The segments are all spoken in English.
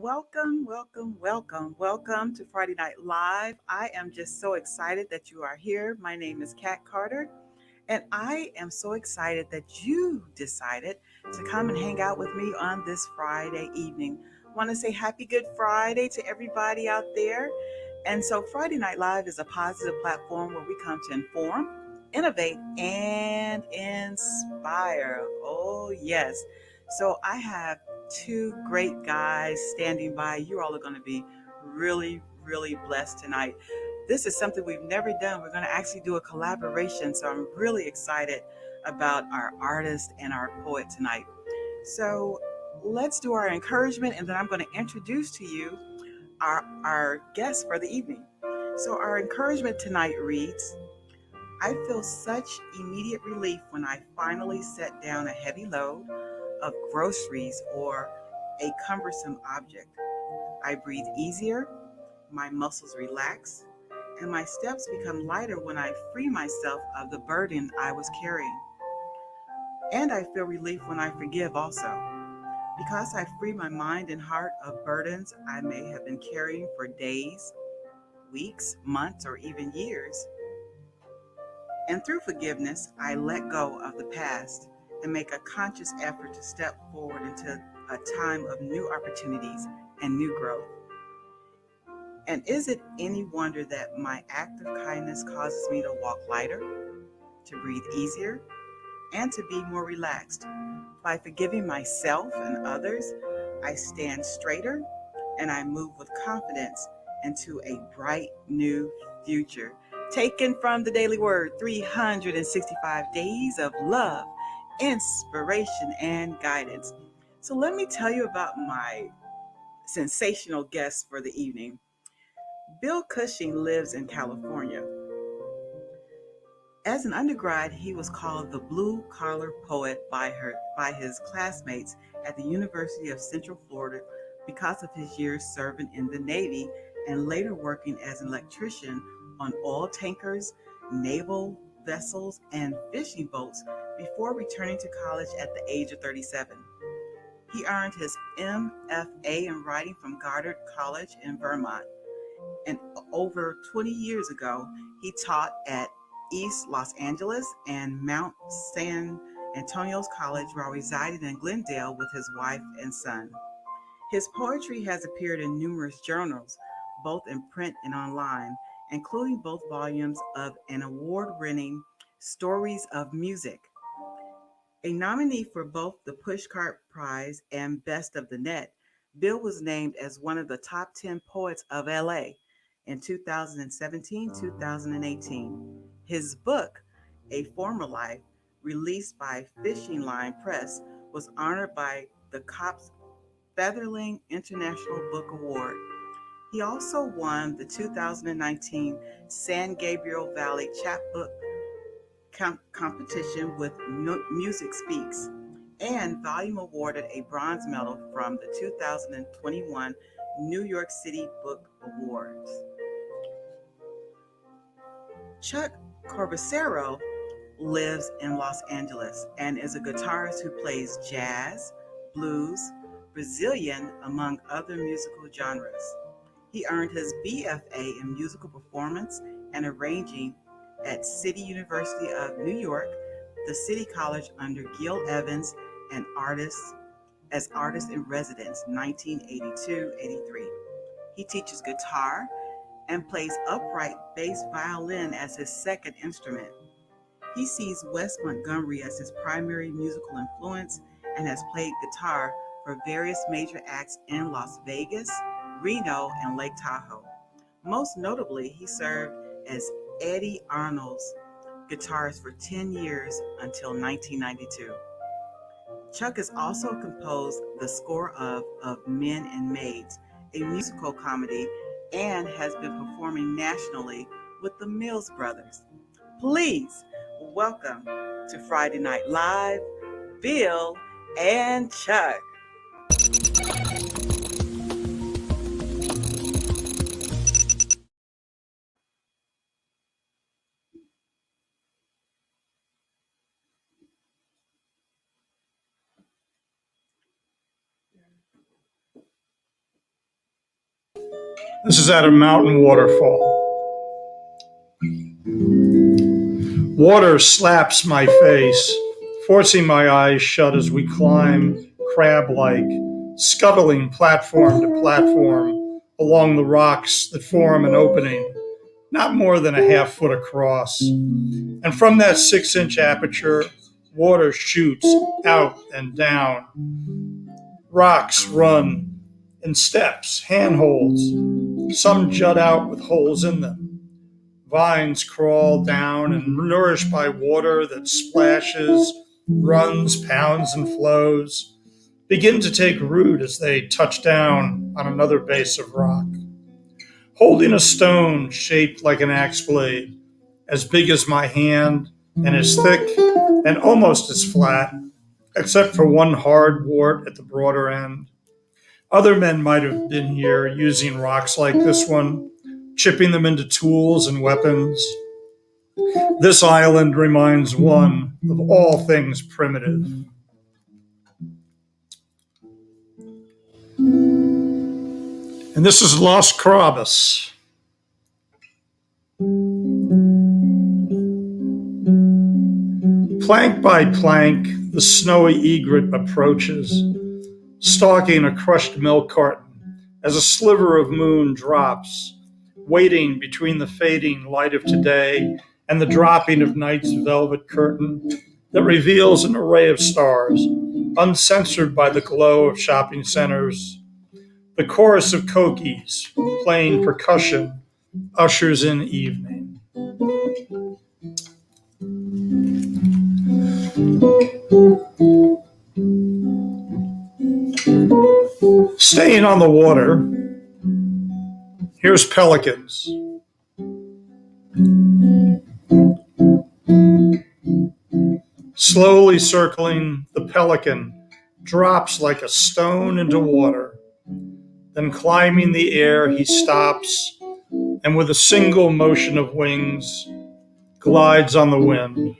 Welcome to Friday Night Live. I am just so excited that you are here. My name is Kat Carter, and I am so excited that you decided to come and hang out with me on this Friday evening. I want to say happy Good Friday to everybody out there. And so, Friday Night Live is a positive platform where we come to inform, innovate, and inspire. Oh, yes. So, I have two great guys standing by. You all are going to be really blessed tonight. This is something we've never done. We're going to actually do a collaboration. So, I'm really excited about our artist and our poet tonight. So, let's do our encouragement, and then I'm going to introduce to you our guest for the evening. So, our encouragement tonight reads, I feel such immediate relief when I finally set down a heavy load of groceries or a cumbersome object. I breathe easier, my muscles relax, and my steps become lighter when I free myself of the burden I was carrying. And I feel relief when I forgive also, because I free my mind and heart of burdens I may have been carrying for days, weeks, months, or even years. And through forgiveness, I let go of the past and make a conscious effort to step forward into a time of new opportunities and new growth. And is it any wonder that my act of kindness causes me to walk lighter, to breathe easier, and to be more relaxed? By forgiving myself and others, I stand straighter and I move with confidence into a bright new future. Taken from the Daily Word, 365 days of love, inspiration, and guidance. So let me tell you about my sensational guest for the evening. Bill Cushing lives in California. As an undergrad, he was called the blue collar poet by his classmates at the University of Central Florida because of his years serving in the Navy and later working as an electrician on oil tankers, naval vessels, and fishing boats before returning to college at the age of 37. He earned his MFA in writing from Goddard College in Vermont. And over 20 years ago, he taught at East Los Angeles and Mount San Antonio's College while residing in Glendale with his wife and son. His poetry has appeared in numerous journals, both in print and online, including both volumes of an award-winning Stories of Music. A nominee for both the Pushcart Prize and Best of the Net, Bill was named as one of the top 10 poets of LA in 2017-2018. His book, A Former Life, released by Fishing Line Press, was honored by the COP's Featherling International Book Award. He also won the 2019 San Gabriel Valley Chapbook competition with Music Speaks, and volume awarded a bronze medal from the 2021 New York City Book Awards. Chuck Corbusero lives in Los Angeles and is a guitarist who plays jazz, blues, Brazilian, among other musical genres. He earned his BFA in musical performance and arranging at City University of New York, the City College under Gil Evans, and as artist in residence 1982-83. He teaches guitar and plays upright bass violin as his second instrument. He sees Wes Montgomery as his primary musical influence and has played guitar for various major acts in Las Vegas, Reno, and Lake Tahoe. Most notably, he served as Eddie Arnold's guitarist for 10 years until 1992. Chuck has also composed the score of Men and Maids, a musical comedy, and has been performing nationally with the Mills Brothers. Please welcome to Friday Night Live, Bill and Chuck. This is at a mountain waterfall. Water slaps my face, forcing my eyes shut as we climb, crab-like, scuttling platform to platform along the rocks that form an opening, not more than a half foot across. And from that 6-inch aperture, water shoots out and down. Rocks run in steps, handholds. Some jut out with holes in them. Vines crawl down and, nourished by water that splashes, runs, pounds, and flows, begin to take root as they touch down on another base of rock. Holding a stone shaped like an axe blade, as big as my hand and as thick and almost as flat, except for one hard wart at the broader end. Other men might have been here using rocks like this one, chipping them into tools and weapons. This island reminds one of all things primitive. And this is Los Carabas. Plank by plank, the snowy egret approaches, stalking a crushed milk carton as a sliver of moon drops, waiting between the fading light of today and the dropping of night's velvet curtain that reveals an array of stars, uncensored by the glow of shopping centers. The chorus of kokies playing percussion ushers in evening. Staying on the water, here's pelicans. Slowly circling, the pelican drops like a stone into water. Then climbing the air, he stops, and with a single motion of wings, glides on the wind.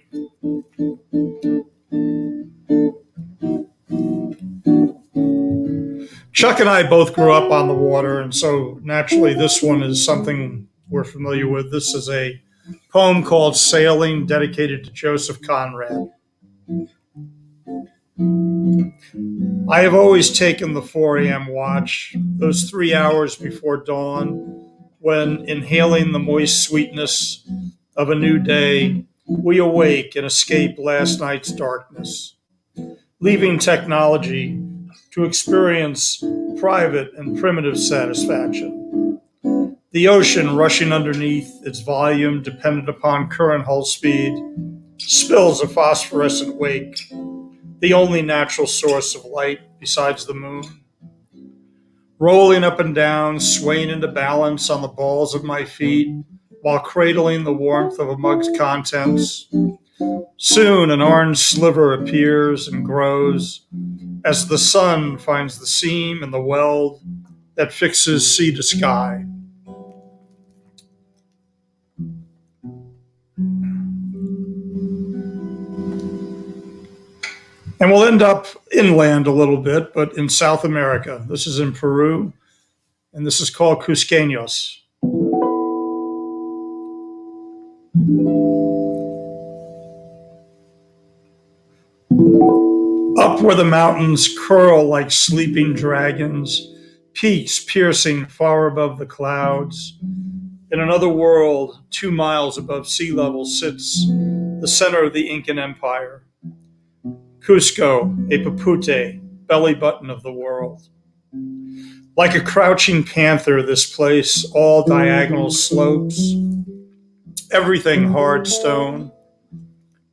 Chuck and I both grew up on the water, and so naturally this one is something we're familiar with. This is a poem called Sailing, dedicated to Joseph Conrad. I have always taken the 4 a.m. watch, those 3 hours before dawn, when, inhaling the moist sweetness of a new day, we awake and escape last night's darkness, leaving technology to experience private and primitive satisfaction. The ocean rushing underneath, its volume dependent upon current hull speed, spills a phosphorescent wake, the only natural source of light besides the moon. Rolling up and down, swaying into balance on the balls of my feet, while cradling the warmth of a mug's contents. Soon an orange sliver appears and grows as the sun finds the seam and the weld that fixes sea to sky. And we'll end up inland a little bit, but in South America. This is in Peru, and this is called Cusqueños. Up where the mountains curl like sleeping dragons, peaks piercing far above the clouds, in another world 2 miles above sea level sits the center of the Incan Empire. Cusco, a papute, belly button of the world. Like a crouching panther, this place, all diagonal slopes, everything hard stone.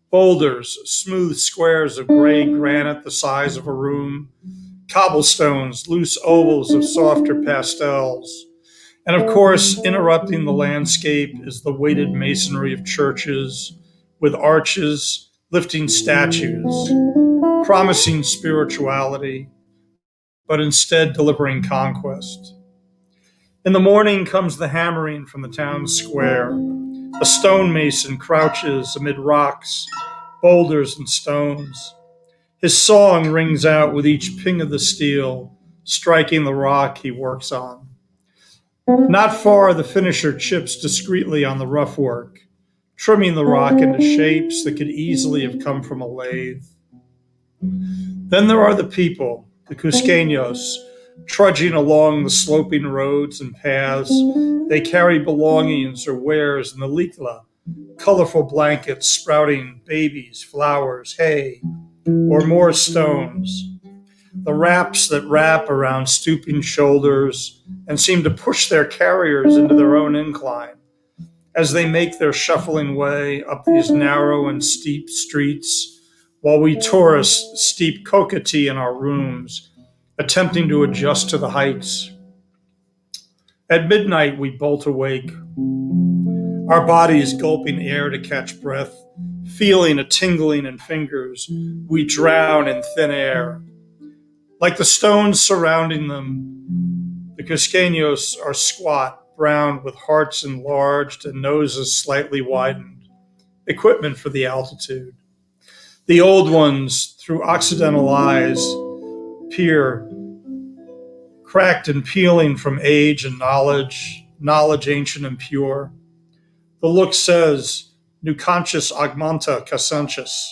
Boulders, smooth squares of gray granite the size of a room, cobblestones, loose ovals of softer pastels. And of course, interrupting the landscape is the weighted masonry of churches with arches lifting statues, promising spirituality, but instead delivering conquest. In the morning comes the hammering from the town square. A stonemason crouches amid rocks, boulders, and stones. His song rings out with each ping of the steel, striking the rock he works on. Not far, the finisher chips discreetly on the rough work, trimming the rock into shapes that could easily have come from a lathe. Then there are the people, the Cusqueños, trudging along the sloping roads and paths. They carry belongings or wares in the likla, colorful blankets sprouting babies, flowers, hay, or more stones. The wraps that wrap around stooping shoulders and seem to push their carriers into their own incline as they make their shuffling way up these narrow and steep streets, while we tourists steep coca tea in our rooms, attempting to adjust to the heights. At midnight, we bolt awake, our bodies gulping air to catch breath, feeling a tingling in fingers. We drown in thin air. Like the stones surrounding them, the Cusqueños are squat, brown with hearts enlarged and noses slightly widened, equipment for the altitude. The old ones, through Occidental eyes, peer, cracked and peeling from age and knowledge, knowledge ancient and pure. The look says, Nucantius augmenta casantius,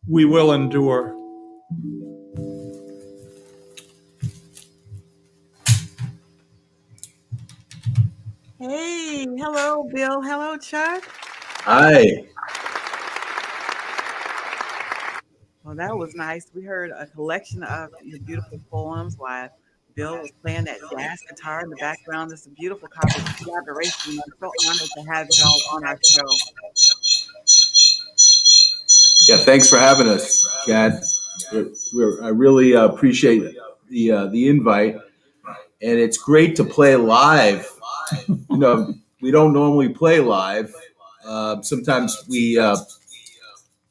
we will endure. Hey, hello, Bill. Hello, Chuck. Hi. Well, that was nice. We heard a collection of your beautiful poems while Bill was playing that jazz guitar in the background. It's a beautiful collaboration. I'm so honored to have y'all on our show. Yeah, thanks for having us, Kat. I really appreciate the invite, and it's great to play live. We don't normally play live. Sometimes we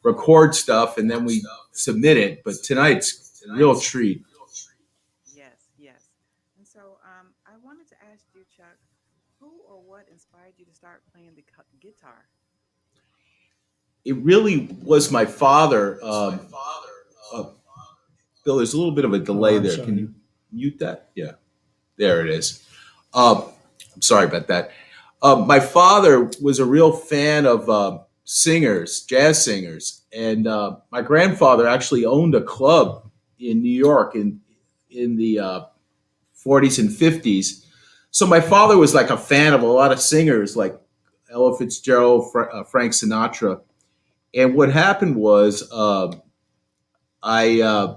record stuff and then we submit it, but tonight's a real treat. Yes, yes. And so I wanted to ask you, Chuck, who or what inspired you to start playing the guitar? It really was my father. Bill, there's a little bit of a delay there. Sorry. Can you mute that? Yeah, there it is. I'm sorry about that. My father was a real fan of singers, jazz singers, and my grandfather actually owned a club in New York in the 40s and 50s. So my father was like a fan of a lot of singers, like Ella Fitzgerald, Frank Sinatra. And what happened was I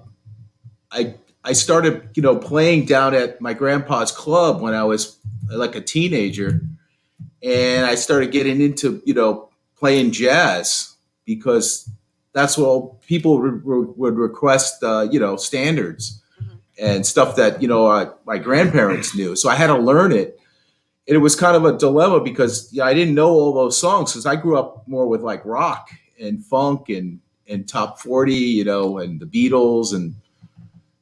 I started playing down at my grandpa's club when I was like a teenager, and I started getting into playing jazz because that's what people would request, standards and stuff that my grandparents knew. So I had to learn it, and it was kind of a dilemma because I didn't know all those songs because I grew up more with like rock and funk and top 40, and the Beatles and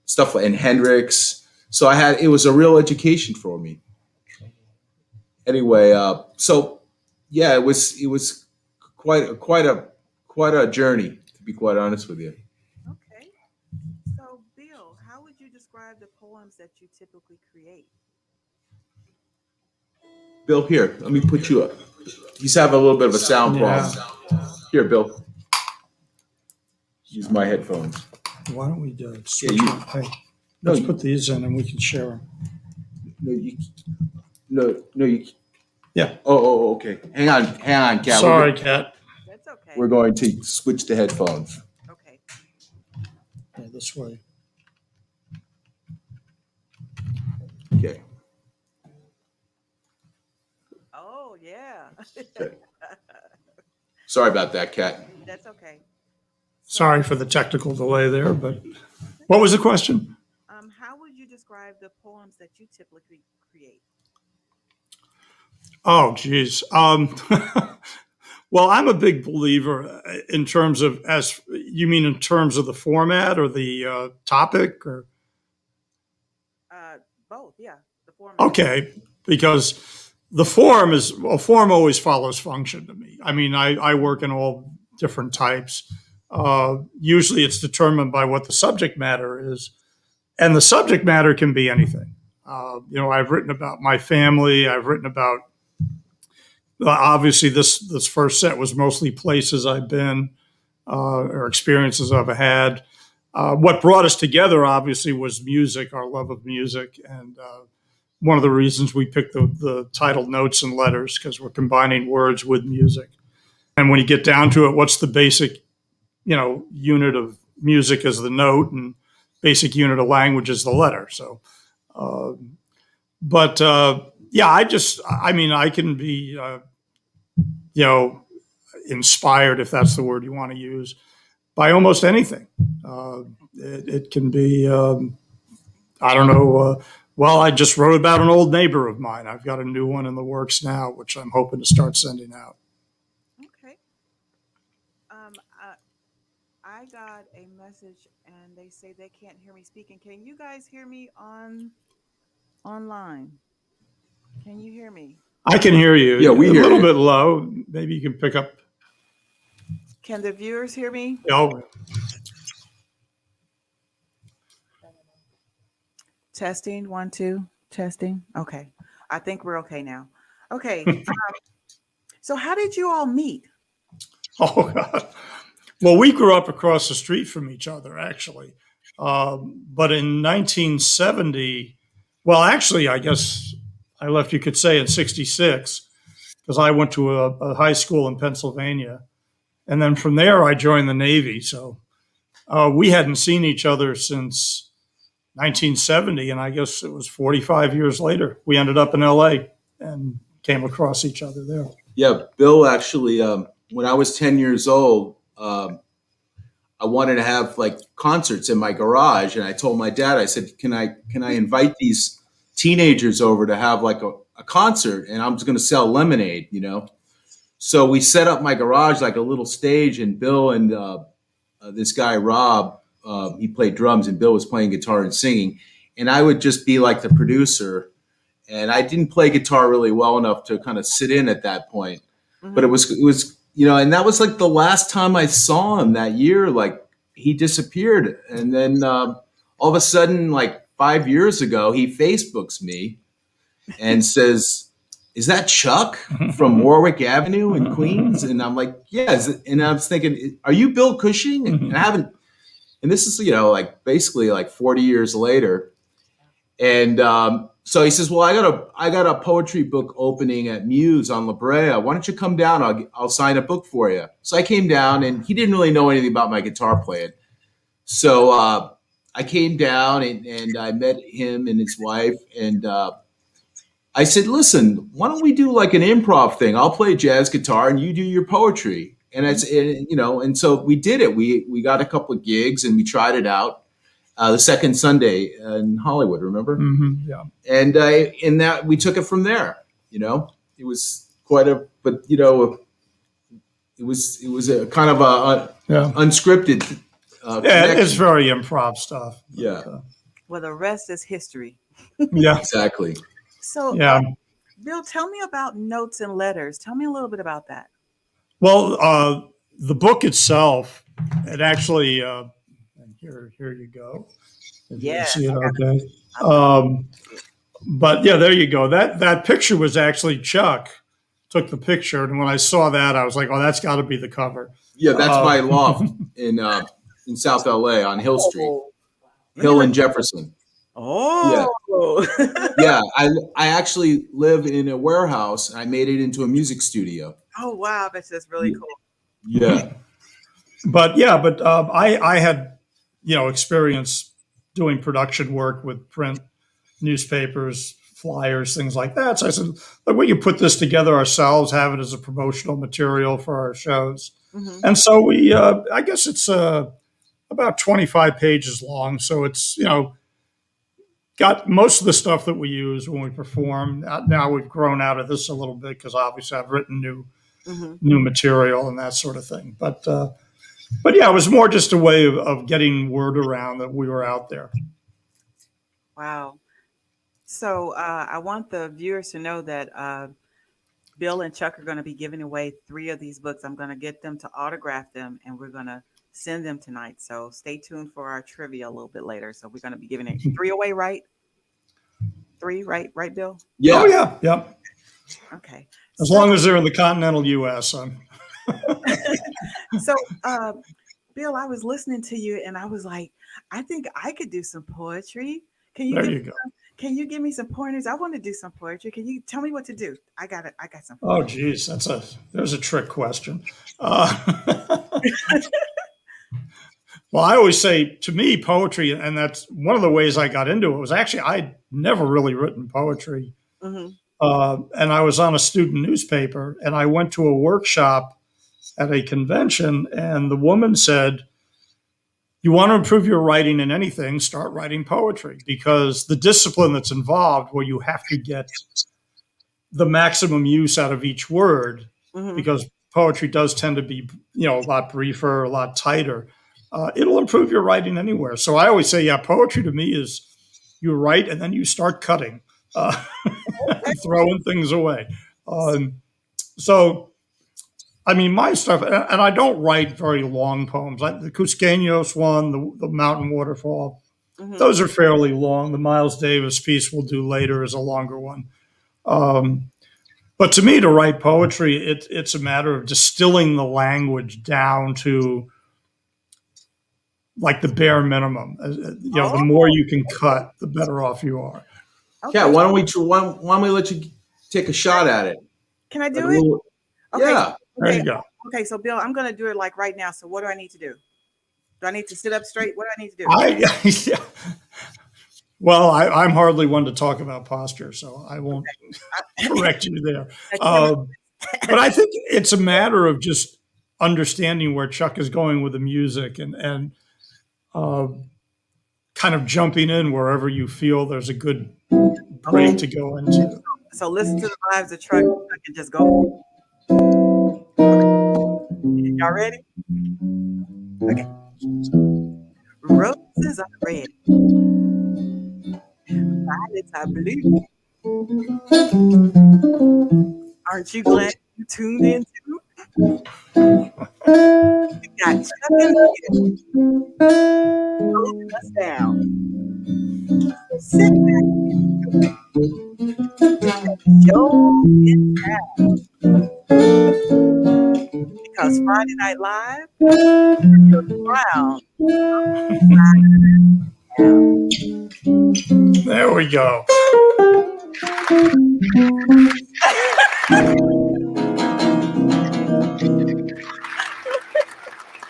stuff, and Hendrix. So it was a real education for me. Anyway, so yeah, it was quite a journey, to be quite honest with you. Okay. So, Bill, how would you describe the poems that you typically create? Bill, here, let me put you up. He's having a little bit of a sound problem. Here, Bill. Use my headphones. Why don't we switch Yeah, hey, let's put these in and we can share them. No, you. Yeah. Oh, okay. Hang on, Kat. Sorry, Kat. That's okay. We're going to switch to headphones. Okay. Yeah, this way. Okay. Oh, yeah. Okay. Sorry about that, Kat. That's okay. Sorry for the technical delay there, but what was the question? How would you describe the poems that you typically create? Oh, geez. Well, I'm a big believer in terms of, as you mean in terms of the format or the topic, or Both, yeah. The format. okay, because the form always follows function to me. I mean, I work in all different types. Usually it's determined by what the subject matter is, and the subject matter can be anything. I've written about my family. I've written about, obviously, this first set was mostly places I've been or experiences I've had. What brought us together, obviously, was music, our love of music. And one of the reasons we picked the title Notes and Letters, because we're combining words with music. And when you get down to it, what's the basic, unit of music is the note, and basic unit of language is the letter. So, yeah, I can be, inspired, if that's the word you want to use, by almost anything. It can be, I don't know. Well, I just wrote about an old neighbor of mine. I've got a new one in the works now, which I'm hoping to start sending out. Okay. I got a message and they say they can't hear me speaking. Can you guys hear me online? Can you hear me? I can hear you. Yeah, we a hear little you. bit low. Maybe you can pick up. Can the viewers hear me? Oh, Testing, 1, 2, testing. Okay. I think we're okay now. Okay. So how did you all meet? oh God. Well, we grew up across the street from each other, actually. But in 1970, well, actually, I guess I left, you could say, in 66, because I went to a high school in Pennsylvania. And then from there, I joined the Navy. So we hadn't seen each other since 1970. And I guess it was 45 years later. We ended up in LA and came across each other there. Yeah, Bill actually, when I was 10 years old, I wanted to have like concerts in my garage. And I told my dad, I said, can I invite these teenagers over to have like a concert? And I'm just going to sell lemonade, So we set up my garage like a little stage, and Bill and this guy, Rob, he played drums and Bill was playing guitar and singing. And I would just be like the producer. And I didn't play guitar really well enough to kind of sit in at that point. Mm-hmm. But it was, and that was like the last time I saw him that year. Like he disappeared. And then all of a sudden, like 5 years ago, he Facebooks me and says, "Is that Chuck from Warwick Avenue in Queens?" And I'm like, "Yes." And I was thinking, "Are you Bill Cushing?" And I haven't, and this is, like basically like 40 years later. And so he says, "Well, I got a poetry book opening at Muse on La Brea. Why don't you come down? I'll sign a book for you." So I came down, and he didn't really know anything about my guitar playing. So I came down and I met him and his wife, and I said, "Listen, why don't we do like an improv thing? I'll play jazz guitar and you do your poetry." And and so we did it. We got a couple of gigs and we tried it out. The second Sunday in Hollywood, remember? Mm-hmm, yeah. And in that we took it from there. It was quite it was a kind of unscripted. It's very improv stuff. Yeah. Well, the rest is history. Yeah, exactly. So, yeah. Bill, tell me about Notes and Letters. Tell me a little bit about that. Well, the book itself, it actually. Here you go. Yeah. See it, okay. But yeah, there you go. That picture was actually Chuck took the picture, and when I saw that, I was like, "Oh, that's got to be the cover." Yeah, that's my loft in South LA on Hill Street, Hill and Jefferson. Oh, yeah. I actually live in a warehouse. And I made it into a music studio. Oh wow, that's just really cool. Yeah, but I had experience doing production work with print, newspapers, flyers, things like that. So I said, look, we can put this together ourselves, have it as a promotional material for our shows. Mm-hmm. And so we, I guess it's about 25 pages long. So it's, got most of the stuff that we use when we perform. Now we've grown out of this a little bit because obviously I've written new material and that sort of thing. But yeah, it was more just a way of getting word around that we were out there. Wow. So I want the viewers to know that Bill and Chuck are going to be giving away 3 of these books. I'm going to get them to autograph them, and we're going to send them tonight. So stay tuned for our trivia a little bit later. So we're going to be giving 3 away, right? 3, right? Right, Bill? Yeah. Oh, yeah. Yep. Okay. As So, long as they're in the continental U.S. so Bill, I was listening to you and I was like, I think I could do some poetry. Can you There give you go. can you give me some pointers? I want to do some poetry. Can you tell me what to do? I got it. I got some Oh, poetry. geez, there's a trick question. Uh, well, I always say to me, poetry, and that's one of the ways I got into it was actually I'd never really written poetry. Hmm. And I was on a student newspaper and I went to a workshop at a convention and the woman said, you want to improve your writing in anything, start writing poetry because the discipline that's involved where you have to get the maximum use out of each word Hmm. because poetry does tend to be, a lot briefer, a lot tighter. It'll improve your writing anywhere. So I always say, yeah, poetry to me is you write and then you start cutting Okay. and throwing things away. So, I mean, my stuff, and I don't write very long poems. Like the Cusqueños one, the Mountain Waterfall, Hmm. those are fairly long. The Miles Davis piece we'll do later is a longer one. Um, but to me, to write poetry, it's a matter of distilling the language down to like the bare minimum. The Oh, more you can cut, the better off you are. Kat, okay. why don't we let you take a shot at it? Can I Like a do it? little, Okay. yeah. There Okay. you go. Okay. So Bill, I'm gonna do it like right now. So what do I need to do? Do I need to sit up straight? What do I need to do? Yeah. Well, I'm hardly one to talk about posture, so I won't correct you there. I can't. Um, but I think it's a matter of just understanding where Chuck is going with the music and uh, kind of jumping in wherever you feel there's a good break Okay. to go into. So listen to the vibes of truck. I can just go. Y'all ready? Okay. Roses are red, violets are blue. Aren't you glad you tuned in too? You got Chuck and Peter holding us down. So sit back and show it because Friday Night Live, your crown down. There we go.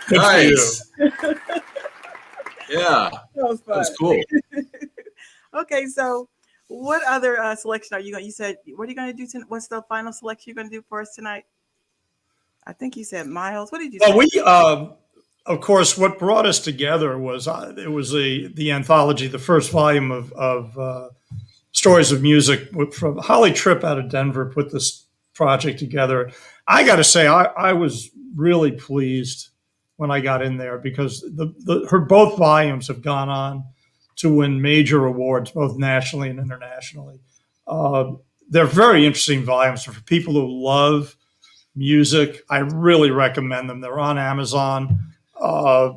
Good for you. Nice. Yeah, That was that fun. was cool. Okay, so what other selection are you going? You said what are you going to do tonight? What's the final selection you're going to do for us tonight? I think you said Miles. What did you Well, say? of course, what brought us together was it was the anthology, the first volume of stories of music from Holly Tripp out of Denver put this project together. I got to say, I was really pleased when I got in there because her both volumes have gone on to win major awards, both nationally and internationally. Uh, they're very interesting volumes for people who love music. I really recommend them. They're on Amazon. Uh,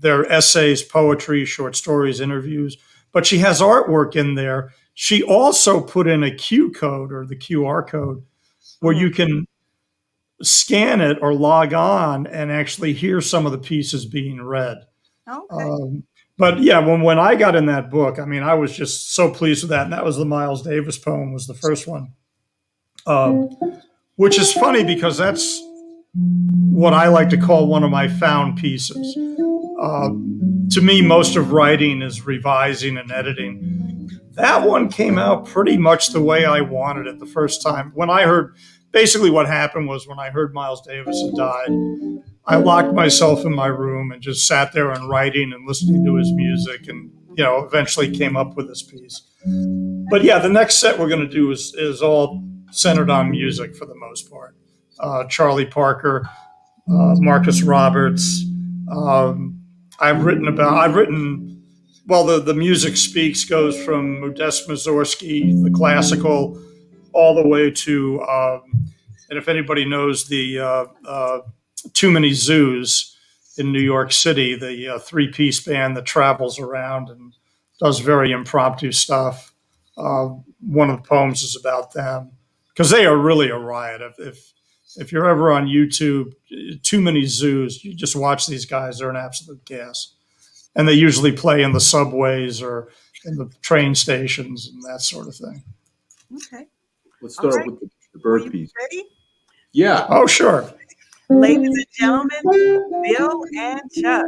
they're essays, poetry, short stories, interviews. But she has artwork in there. She also put in a Q code or the QR code where Hmm. you can scan it or log on and actually hear some of the pieces being read. Okay. Um, but yeah, when I got in that book, I mean, I was just so pleased with that. And that was the Miles Davis poem was the first one, um, which is funny because that's what I like to call one of my found pieces. Uh, to me, most of writing is revising and editing. That one came out pretty much the way I wanted it the first time. When I heard, basically what happened was when I heard Miles Davis had died, I locked myself in my room and just sat there and writing and listening to his music and, eventually came up with this piece. But yeah, the next set we're going to do is all centered on music for the most part. Charlie Parker, Marcus Roberts. Um, well, the music speaks goes from Modest Mussorgsky, the classical, all the way to, and if anybody knows the Too Many Zoos in New York City, the three-piece band that travels around and does very impromptu stuff. One of the poems is about them because they are really a riot. If you're ever on YouTube, too many zoos, you just watch these guys. They're an absolute gas. And they usually play in the subways or in the train stations and that sort of thing. Okay. Let's start with the bird piece. Ready? Yeah. Oh, sure. Ladies and gentlemen, Bill and Chuck.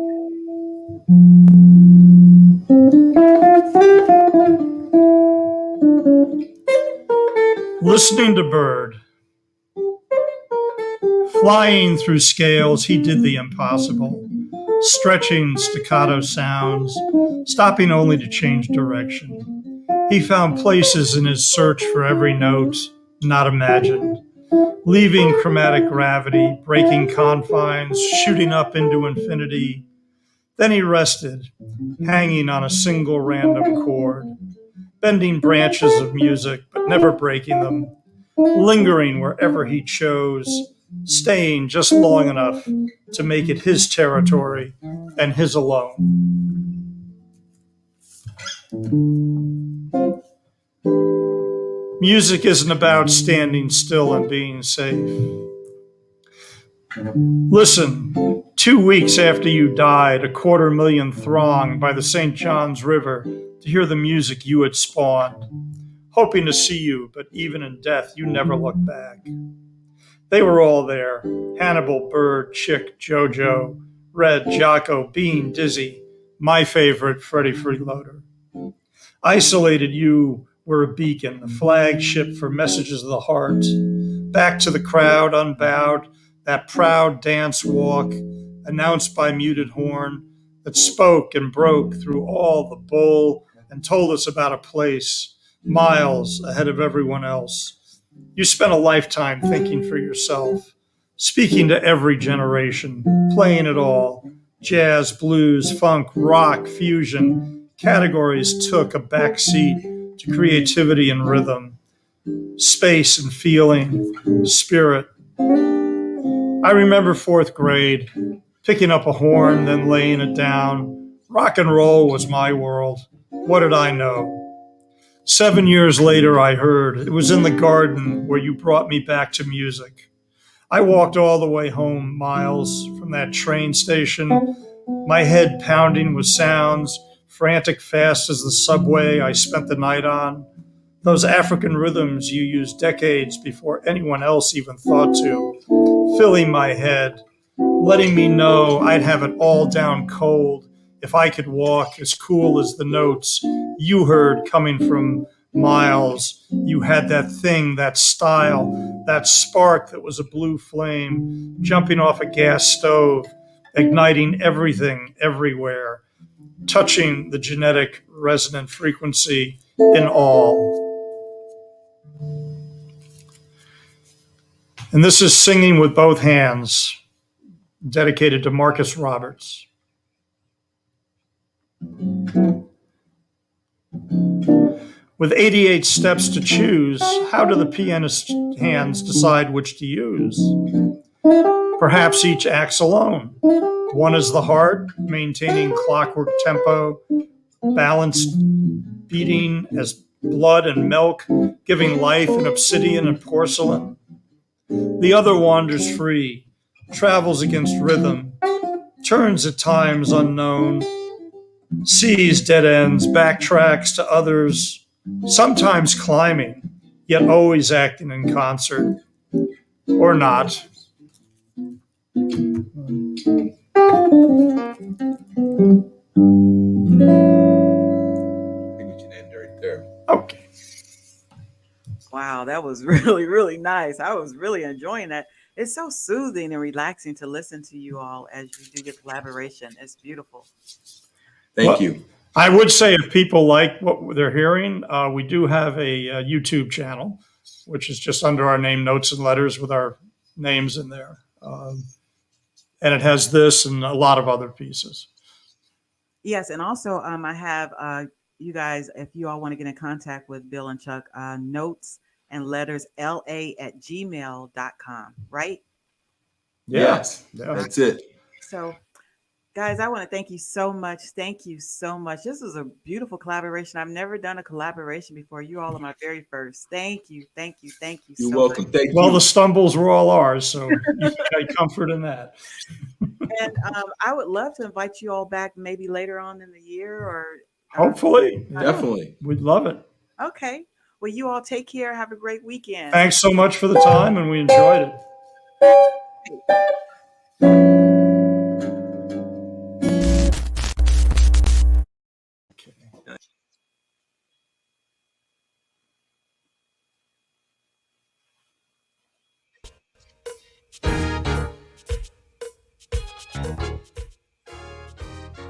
Listening to Bird. Flying through scales, he did the impossible, stretching staccato sounds, stopping only to change direction. He found places in his search for every note not imagined, leaving chromatic gravity, breaking confines, shooting up into infinity. Then he rested, hanging on a single random chord, bending branches of music, but never breaking them, lingering wherever he chose, staying just long enough to make it his territory and his alone. Music isn't about standing still and being safe. Listen, 2 weeks after you died, 250,000 thronged by the St. John's River to hear the music you had spawned, hoping to see you, but even in death, you never looked back. They were all there: Hannibal, Bird, Chick, Jojo, Red, Jocko, Bean, Dizzy, my favorite, Freddie Freeloader. Isolated, you were a beacon, a flagship for messages of the heart. Back to the crowd, unbowed, that proud dance walk, announced by muted horn, that spoke and broke through all the bull and told us about a place miles ahead of everyone else. You spent a lifetime thinking for yourself, speaking to every generation, playing it all. Jazz, blues, funk, rock, fusion. Categories took a backseat to creativity and rhythm, space and feeling, spirit. I remember 4th grade, picking up a horn, then laying it down. Rock and roll was my world. What did I know? 7 years later, I heard it was in the garden where you brought me back to music. I walked all the way home, miles from that train station, my head pounding with sounds, frantic fast as the subway I spent the night on. Those African rhythms you used decades before anyone else even thought to, filling my head, letting me know I'd have it all down cold if I could walk as cool as the notes you heard coming from miles. You had that thing, that style, that spark that was a blue flame, jumping off a gas stove, igniting everything, everywhere, touching the genetic resonant frequency in all. And this is Singing with Both Hands, dedicated to Marcus Roberts. With 88 steps to choose, how do the pianist's hands decide which to use? Perhaps each acts alone. One is the heart, maintaining clockwork tempo, balanced, beating as blood and milk, giving life in obsidian and porcelain. The other wanders free, travels against rhythm, turns at times unknown, sees dead ends, backtracks to others, sometimes climbing, yet always acting in concert, or not. I think we can end right there. Okay. Wow, that was really, really nice. I was really enjoying that. It's so soothing and relaxing to listen to you all as you do your collaboration. It's beautiful. Thank you. I would say if people like what they're hearing, we do have a YouTube channel, which is just under our name, Notes and Letters, with our names in there. And it has this and a lot of other pieces. Yes, and also I have you guys, if you all want to get in contact with Bill and Chuck, notes and letters la@gmail.com, right? Yes, Yeah. that's it. So Guys, I want to thank you so much. Thank you so much. This was a beautiful collaboration. I've never done a collaboration before. You all are my very first. Thank you. Thank you. Thank you You're so much. welcome. Thank Well, you. the stumbles were all ours, so you can take comfort in that. And I would love to invite you all back maybe later on in the year or Hopefully, yeah, Definitely. we'd love it. okay. Well, you all take care. Have a great weekend. Thanks so much for the time, and we enjoyed it.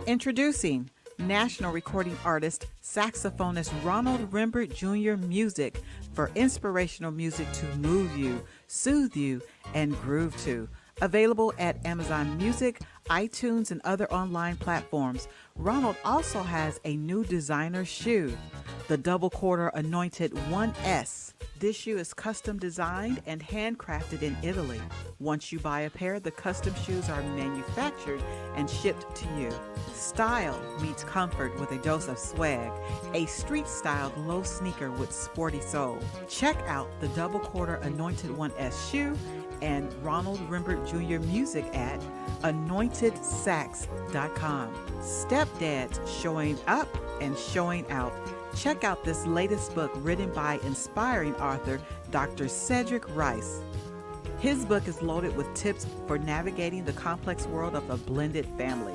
Introducing national recording artist, saxophonist Ronald Rembert Jr. Music for inspirational music to move you, soothe you, and groove to. Available at Amazon Music, iTunes, and other online platforms. Ronald also has a new designer shoe, the Double Quarter Anointed 1S. This shoe is custom designed and handcrafted in Italy. Once you buy a pair, the custom shoes are manufactured and shipped to you. Style meets comfort with a dose of swag, a street-styled low sneaker with sporty soul. Check out the Double Quarter Anointed 1S shoe and Ronald Rembert Jr. Music at anointedsax.com. Stepdads showing up and showing out. Check out this latest book written by inspiring author Dr. Cedric Rice. His book is loaded with tips for navigating the complex world of a blended family.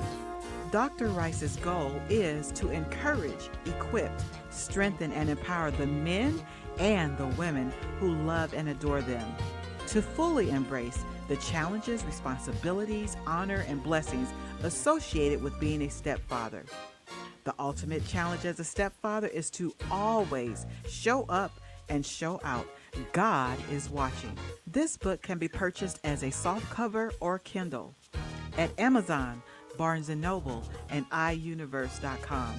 Dr. Rice's goal is to encourage, equip, strengthen, and empower the men and the women who love and adore them to fully embrace the challenges, responsibilities, honor, and blessings associated with being a stepfather. The ultimate challenge as a stepfather is to always show up and show out. God is watching. This book can be purchased as a softcover or Kindle at Amazon, Barnes & Noble, and iUniverse.com.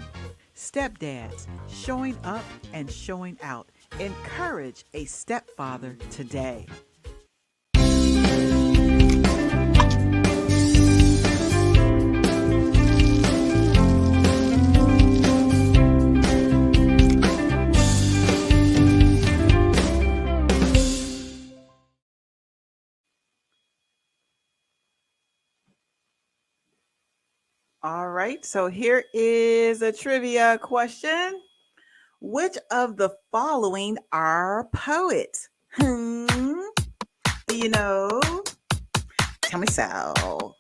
Stepdads, showing up and showing out. Encourage a stepfather today. All right, so here is a trivia question. Which of the following are poets? Do you know? Tell me so.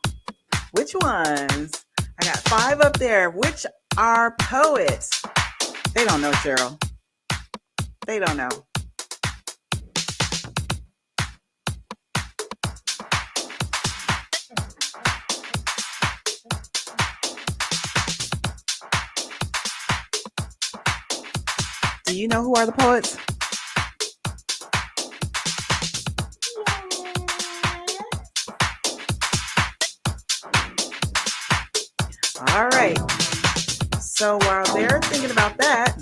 Which ones? I got 5 up there. Which are poets? They don't know, Cheryl. They don't know. Do you know who are the poets? All right. So while they're thinking about that,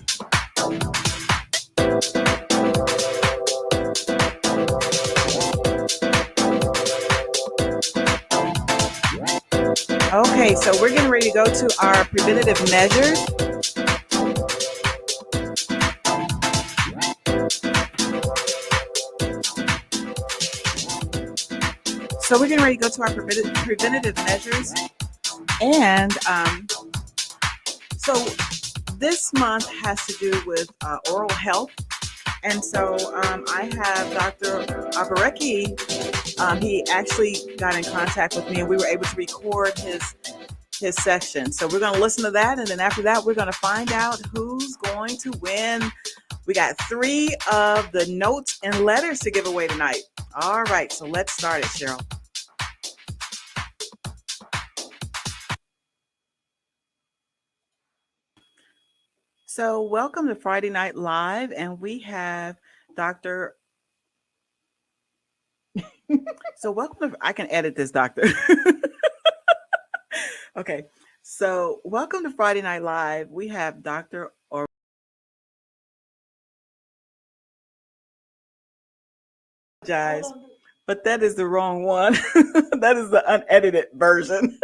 okay, so we're getting ready to go to our preventative measures. So we're getting ready to go to our preventative measures. And so this month has to do with oral health. And so I have Dr. Ogbureke. He actually got in contact with me and we were able to record his section. So we're going to listen to that. And then after that, we're going to find out who's going to win. We got 3 of the notes and letters to give away tonight. All right, so let's start it, Cheryl. So welcome to Friday Night Live, and we have Dr. So welcome to, I can edit this, Doctor. Okay, so welcome to Friday Night Live. We have Dr. But that is the wrong one. That is the unedited version.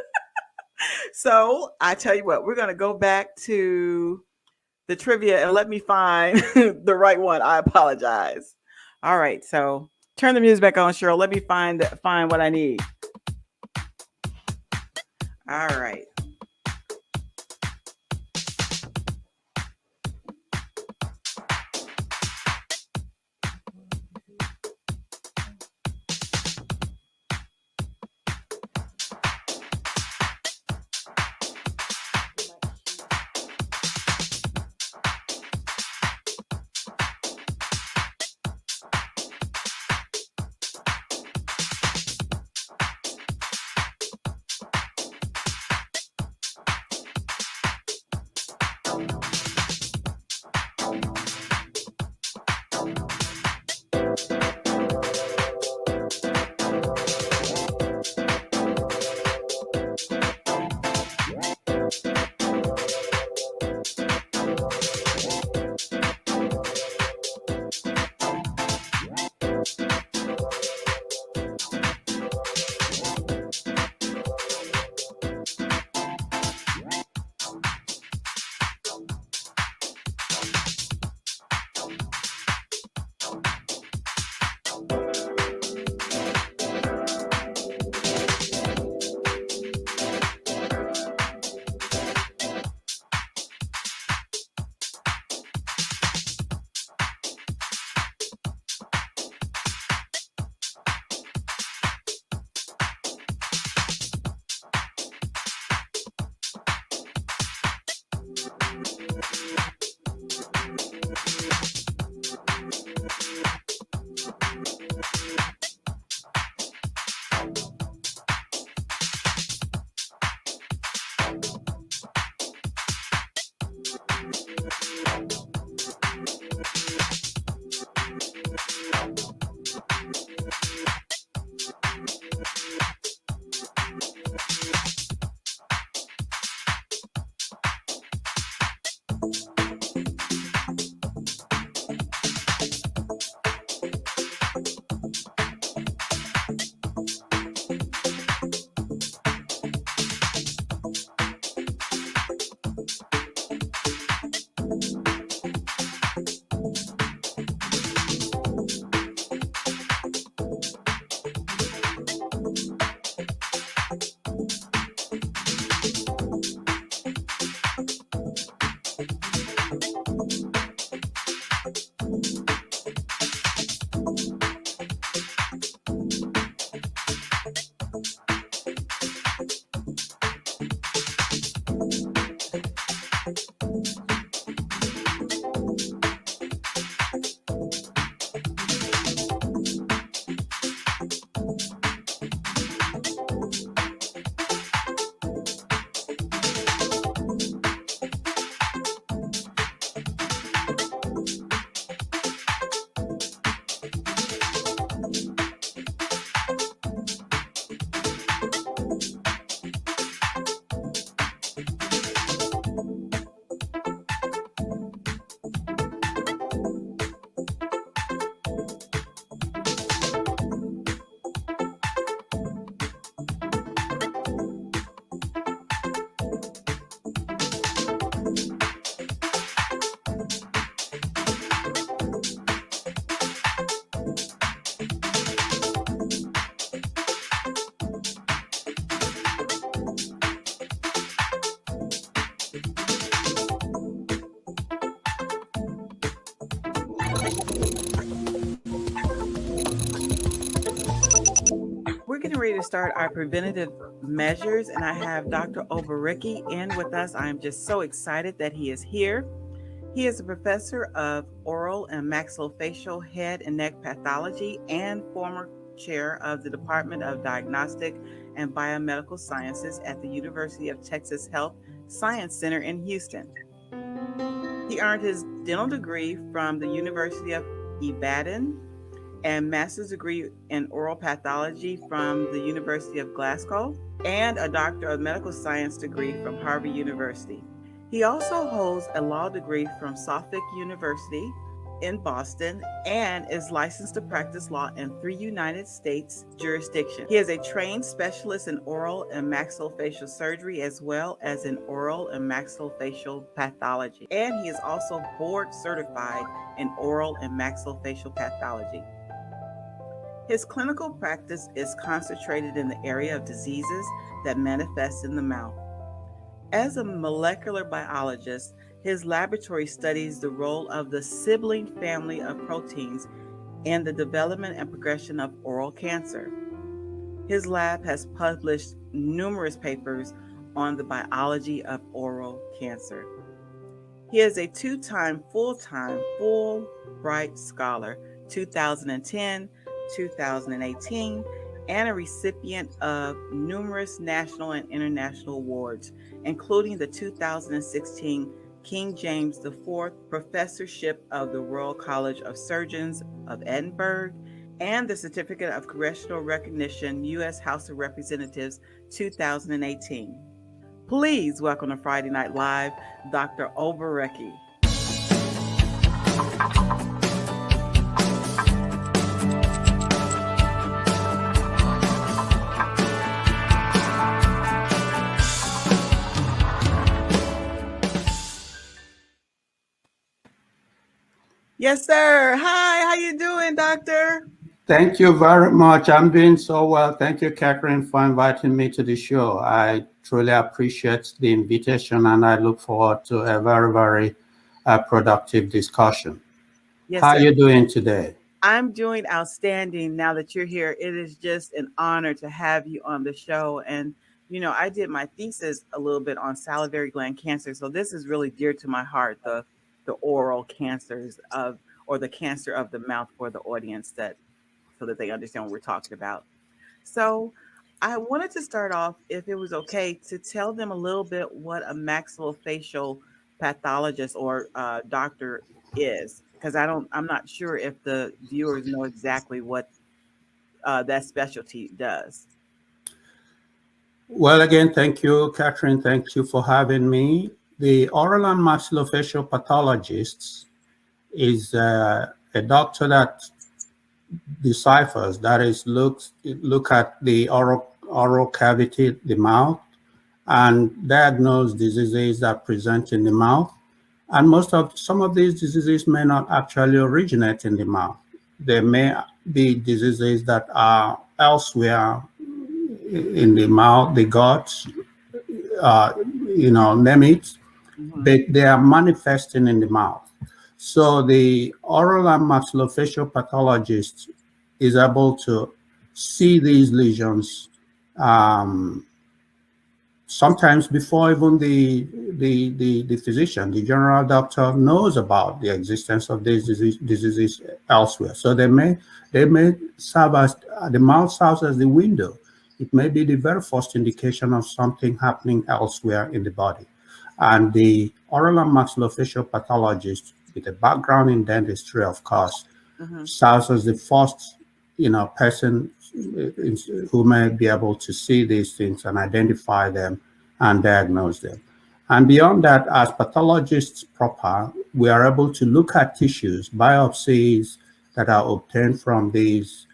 So I tell you what, we're going to go back to the trivia and let me find the right one. I apologize. All right, so turn the music back on, Cheryl. Let me find what I need. All right. We're getting ready to start our preventative measures, and I have Dr. Ogbureke in with us. I'm just so excited that he is here. He is a professor of oral and maxillofacial head and neck pathology and former chair of the Department of Diagnostic and Biomedical Sciences at the University of Texas Health Science Center in Houston. He earned his dental degree from the University of Ibadan and master's degree in oral pathology from the University of Glasgow and a Doctor of Medical Science degree from Harvard University. He also holds a law degree from Suffolk University in Boston and is licensed to practice law in 3 United States jurisdictions. He is a trained specialist in oral and maxillofacial surgery as well as in oral and maxillofacial pathology. And he is also board certified in oral and maxillofacial pathology. His clinical practice is concentrated in the area of diseases that manifest in the mouth. As a molecular biologist, his laboratory studies the role of the sibling family of proteins in the development and progression of oral cancer. His lab has published numerous papers on the biology of oral cancer. He is a two-time full-time Fulbright Scholar, 2010, 2018, and a recipient of numerous national and international awards, including the 2016 King James IV Professorship of the Royal College of Surgeons of Edinburgh and the Certificate of Congressional Recognition, U.S. House of Representatives, 2018. Please welcome to Friday Night Live, Dr. Ogbureke. Yes, sir. Hi, how you doing, doctor? Thank you very much. I'm doing so well. Thank you, Catherine, for inviting me to the show. I truly appreciate the invitation, and I look forward to a very, very productive discussion. Yes, How sir. are you doing today? I'm doing outstanding now that you're here. It is just an honor to have you on the show. And, I did my thesis a little bit on salivary gland cancer. So this is really dear to my heart, the oral cancers or the cancer of the mouth for the audience so that they understand what we're talking about. So I wanted to start off, if it was okay, to tell them a little bit what a maxillofacial pathologist or doctor is, because I'm not sure if the viewers know exactly what that specialty does. Well, again, thank you, Catherine. Thank you for having me. The oral and maxillofacial pathologist is a doctor that deciphers, that is, look at the oral cavity, the mouth, and diagnose diseases that present in the mouth. And some of these diseases may not actually originate in the mouth. There may be diseases that are elsewhere in the mouth, the guts, name it, but they are manifesting in the mouth. So the oral and maxillofacial pathologist is able to see these lesions sometimes before even the physician, the general doctor, knows about the existence of these diseases elsewhere. So they may serve as the mouth serves as the window. It may be the very first indication of something happening elsewhere in the body. And the oral and maxillofacial pathologist, with a background in dentistry, of course, serves as the first, person who may be able to see these things and identify them and diagnose them. And beyond that, as pathologists proper, we are able to look at tissues, biopsies that are obtained from these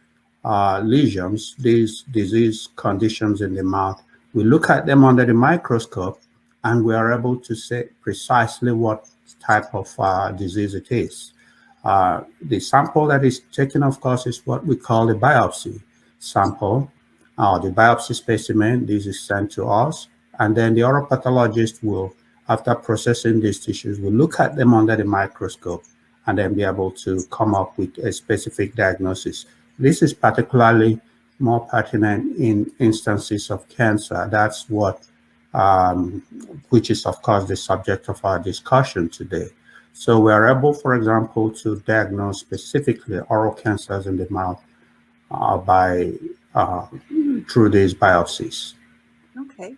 lesions, these disease conditions in the mouth. We look at them under the microscope, and we are able to say precisely what type of disease it is. The sample that is taken, of course, is what we call the biopsy sample, the biopsy specimen. This is sent to us, and then the oral pathologist will, after processing these tissues, will look at them under the microscope and then be able to come up with a specific diagnosis. This is particularly more pertinent in instances of cancer. That's what, which is, of course, the subject of our discussion today. So we are able, for example, to diagnose specifically oral cancers in the mouth through these biopsies. Okay.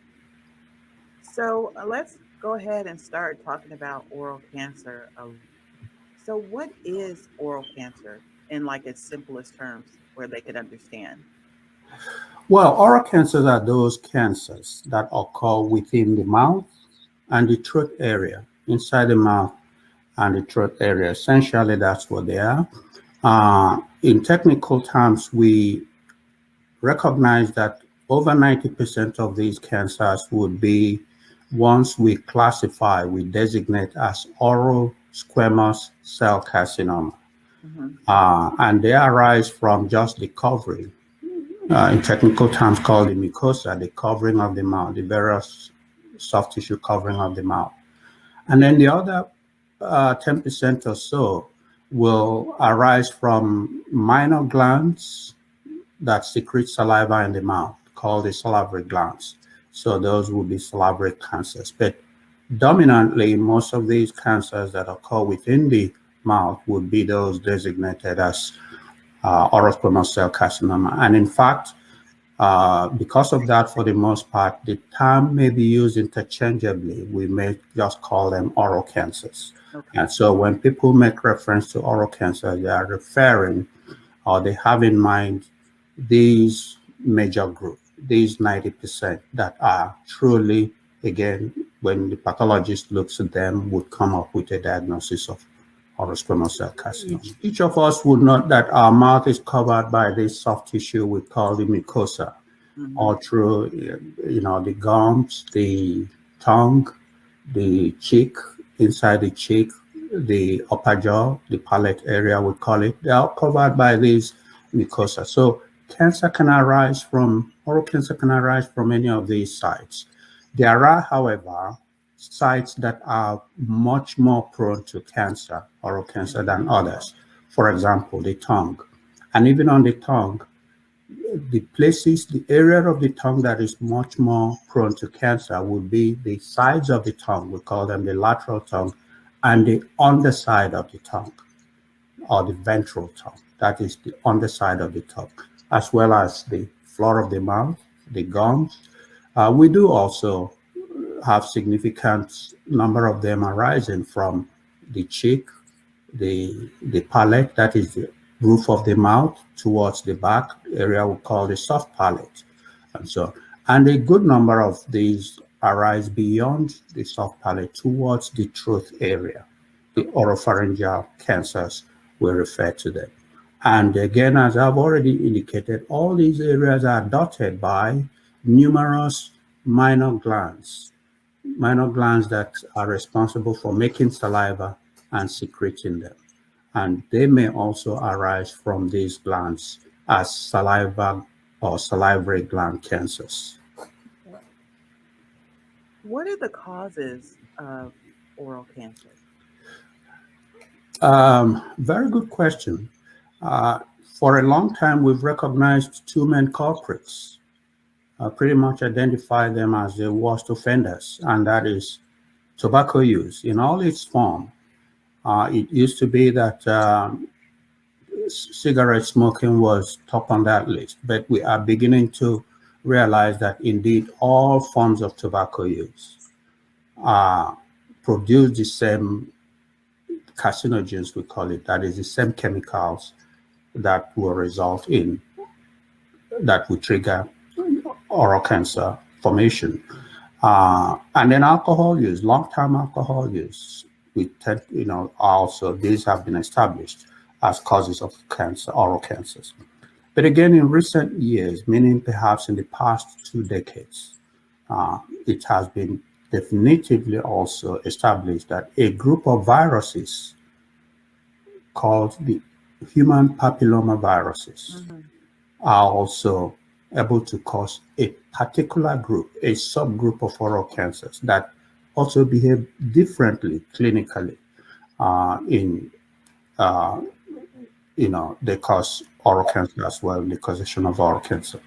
So let's go ahead and start talking about oral cancer. So what is oral cancer in like its simplest terms where they could understand? Well, oral cancers are those cancers that occur within the mouth and the throat area, inside the mouth and the throat area. Essentially, that's what they are. In technical terms, we recognize that over 90% of these cancers would be ones we classify, we designate as oral squamous cell carcinoma. Mm-hmm. And they arise from just the covering, in technical terms called the mucosa, the covering of the mouth, the various soft tissue covering of the mouth. And then the other 10% or so will arise from minor glands that secrete saliva in the mouth, called the salivary glands. So those will be salivary cancers. But dominantly, most of these cancers that occur within the mouth would be those designated as oral squamous cell carcinoma. And in fact, because of that, for the most part, the term may be used interchangeably. We may just call them oral cancers. Okay. And so when people make reference to oral cancer, they are referring or they have in mind these major groups, these 90% that are truly, again, when the pathologist looks at them, would come up with a diagnosis of oral squamous cell carcinoma. Each of us would know that our mouth is covered by this soft tissue we call the mucosa, Mm-hmm. all through, the gums, the tongue, the cheek, inside the cheek, the upper jaw, the palate area, we call it. They are covered by these mucosa. So oral cancer can arise from any of these sites. There are, however, sites that are much more prone to cancer, oral cancer, than others. For example, the tongue. And even on the tongue, the area of the tongue that is much more prone to cancer would be the sides of the tongue. We call them the lateral tongue, and the underside of the tongue, or the ventral tongue. That is the underside of the tongue, as well as the floor of the mouth, the gums. We do also have significant number of them arising from the cheek, the palate, that is the roof of the mouth towards the back area we call the soft palate. And a good number of these arise beyond the soft palate towards the throat area, the oropharyngeal cancers, we refer to them. And again, as I've already indicated, all these areas are dotted by numerous minor glands that are responsible for making saliva and secreting them. And they may also arise from these glands as saliva or salivary gland cancers. What are the causes of oral cancer? Very good question. For a long time, we've recognized two main culprits, pretty much identify them as the worst offenders, and that is tobacco use in all its form. It used to be that cigarette smoking was top on that list, but we are beginning to realize that indeed all forms of tobacco use produce the same carcinogens, we call it, that is the same chemicals that will result in, that will trigger oral cancer formation. And then alcohol use, long-term alcohol use, we tend, also these have been established as causes of cancer, oral cancers. But again, in recent years, meaning perhaps in the past 2 decades, it has been definitively also established that a group of viruses called the human papilloma viruses Mm-hmm. are also able to cause a particular group, a subgroup of oral cancers that also behave differently clinically they cause oral cancer as well, the causation of oral cancer.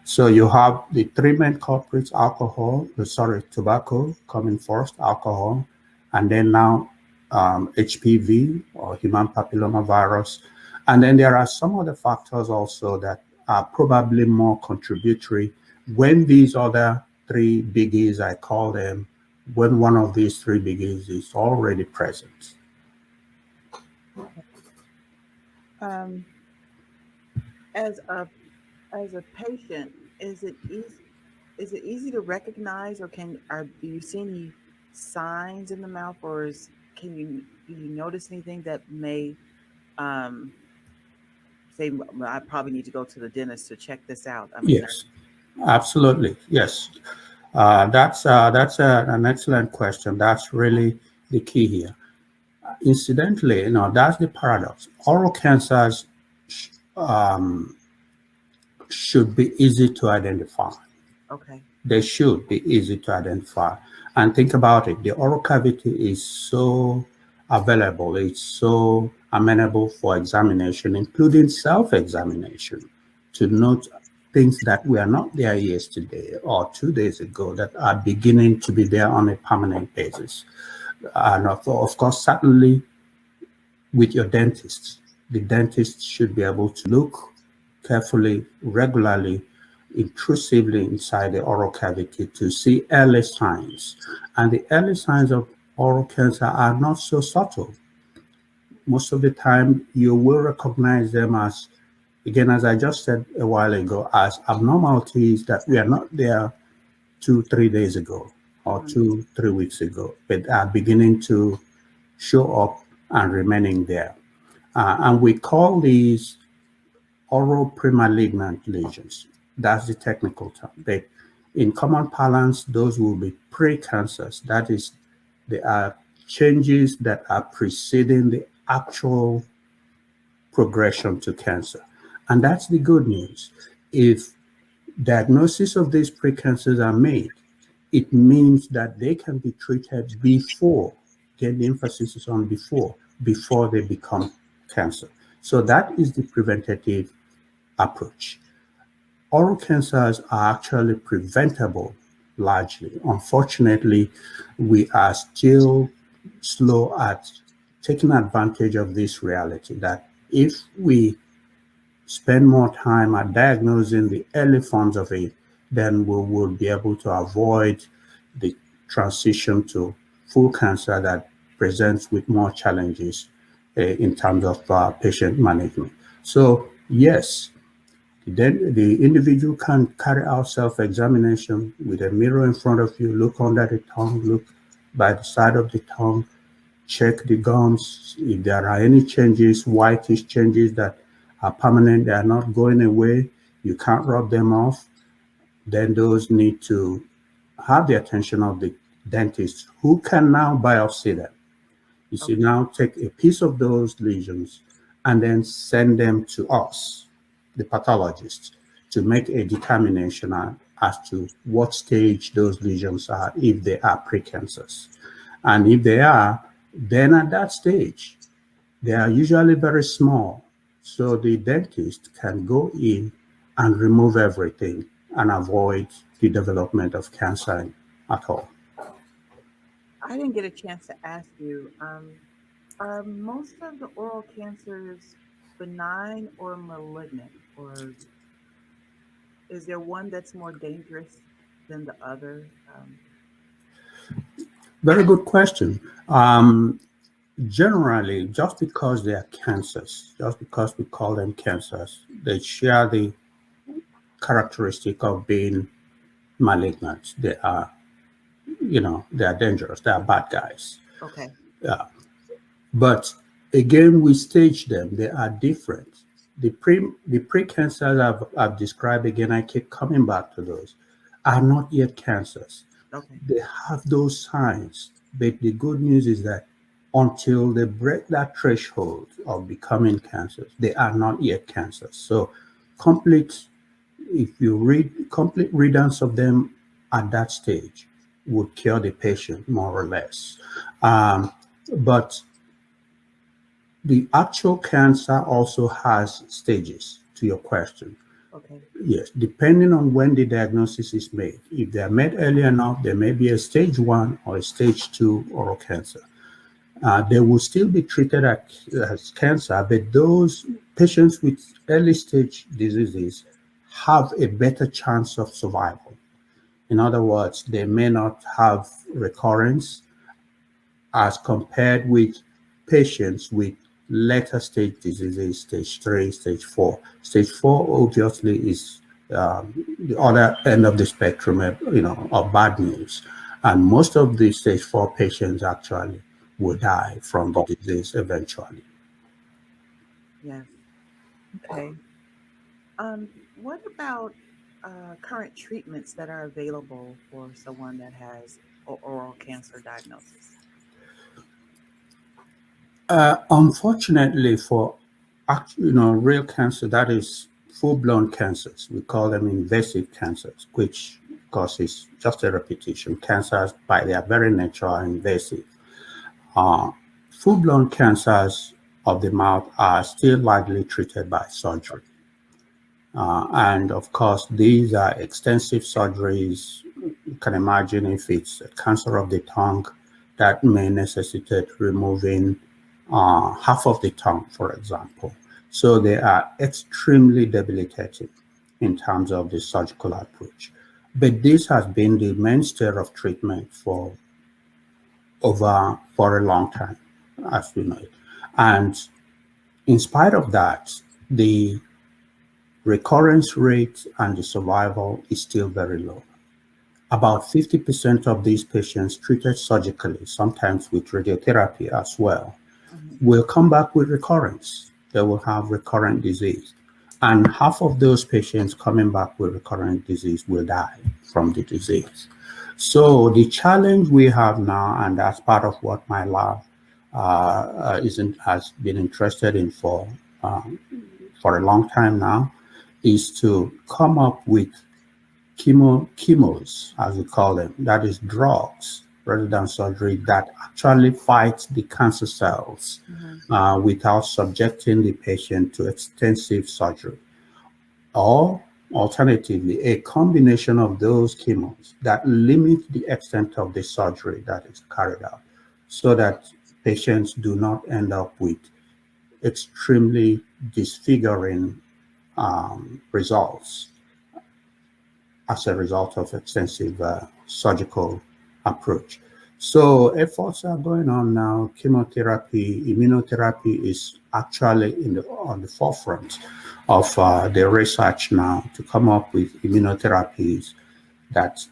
So you have the 3 main culprits: tobacco coming first, alcohol, and then now HPV or human papilloma virus. And then there are some other factors also that are probably more contributory when these other 3 biggies, I call them, when one of these 3 biggies is already present. Um, as a patient, is it easy to recognize, or do you see any signs in the mouth, or can you do you notice anything that may um, say, "Well, I probably need to go to the dentist to check this out"? I mean, Yes, absolutely. Yes. That's an excellent question. That's really the key here. Incidentally, that's the paradox. Oral cancers um, should be easy to identify. okay. They should be easy to identify. And think about it, the oral cavity is so available, it's so amenable for examination, including self-examination, to note things that were not there yesterday or 2 days ago that are beginning to be there on a permanent basis. And of course, certainly with your dentist. The dentist should be able to look carefully, regularly, intrusively inside the oral cavity to see early signs. And the early signs of oral cancer are not so subtle. Most of the time, you will recognize them as, again, as I just said a while ago, as abnormalities that were not there 2, 3 days ago or Mhm. 2, 3 weeks ago, but are beginning to show up and remaining there. And we call these oral premalignant lesions. That's the technical term. But in common parlance, those will be precancers. That is, they are changes that are preceding the actual progression to cancer. And that's the good news. If diagnosis of these precancers are made, it means that they can be treated before, again, the emphasis is on before they become cancer. So that is the preventative approach. Oral cancers are actually preventable largely. Unfortunately, we are still slow at taking advantage of this reality that if we spend more time at diagnosing the early forms of it, then we will be able to avoid the transition to full cancer that presents with more challenges in terms of patient management. So, yes, then the individual can carry out self-examination with a mirror in front of you, look under the tongue, look by the side of the tongue, check the gums. If there are any changes, whitish changes that are permanent, they are not going away, you can't rub them off, then those need to have the attention of the dentist who can now biopsy them. You see, Okay. now take a piece of those lesions and then send them to us, the pathologist, to make a determination as to what stage those lesions are, if they are precancers. And if they are, then at that stage, they are usually very small. So the dentist can go in and remove everything and avoid the development of cancer at all. I didn't get a chance to ask you, are most of the oral cancers benign or malignant, or is there one that's more dangerous than the other? Very good question. Generally, just because they are cancers, just because we call them cancers, they share the characteristic of being malignant. They are dangerous. They are bad guys. Okay. Yeah. But again, we stage them. They are different. The precancers I've described, again, I keep coming back to those, are not yet cancers. Okay. They have those signs. But the good news is that until they break that threshold of becoming cancers, they are not yet cancers. So complete, if you read complete readings of them at that stage would cure the patient more or less. But the actual cancer also has stages, to your question. Okay. Yes, depending on when the diagnosis is made. If they are made early enough, there may be a stage 1 or a stage 2 oral cancer. They will still be treated as cancer, but those patients with early stage diseases have a better chance of survival. In other words, they may not have recurrence as compared with patients with later stage diseases, stage 3, stage 4. Stage 4 obviously is the other end of the spectrum, of bad news. And most of the stage 4 patients actually will die from the disease eventually. Yes. Okay. What about current treatments that are available for someone that has oral cancer diagnosis? Unfortunately, for real cancer, that is full-blown cancers. We call them invasive cancers, which, of course, is just a repetition. Cancers, by their very nature, are invasive. Uh, Full-blown cancers of the mouth are still largely treated by surgery. And of course, these are extensive surgeries. You can imagine if it's a cancer of the tongue, that may necessitate removing half of the tongue, for example. So they are extremely debilitating in terms of the surgical approach. But this has been the mainstay of treatment for a long time, as we know it. And in spite of that, the recurrence rate and the survival is still very low. About 50% of these patients treated surgically, sometimes with radiotherapy as well, will come back with recurrence. They will have recurrent disease. And half of those patients coming back with recurrent disease will die from the disease. So the challenge we have now, and that's part of what my lab has been interested in for a long time now, is to come up with chemos, as we call them, that is drugs rather than surgery, that actually fight the cancer cells without subjecting the patient to extensive surgery. Or alternatively, a combination of those chemos that limit the extent of the surgery that is carried out, so that patients do not end up with extremely disfiguring results as a result of extensive surgical approach. So efforts are going on now. Chemotherapy, immunotherapy is actually on the forefront of the research now to come up with immunotherapies that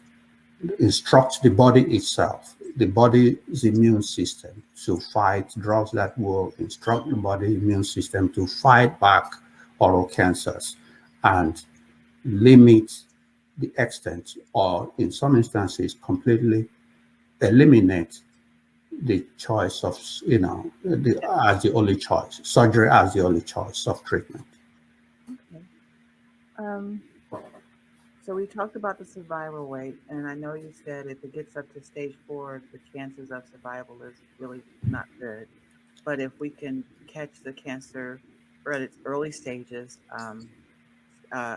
instruct the body itself, the body's immune system, to fight drugs that will instruct the body immune system to fight back oral cancers and limit the extent, or in some instances, completely eliminate the choice of, as the only choice, surgery as the only choice of treatment. Okay. So we talked about the survival rate, and I know you said if it gets up to stage 4, the chances of survival is really not good. But if we can catch the cancer at its early stages,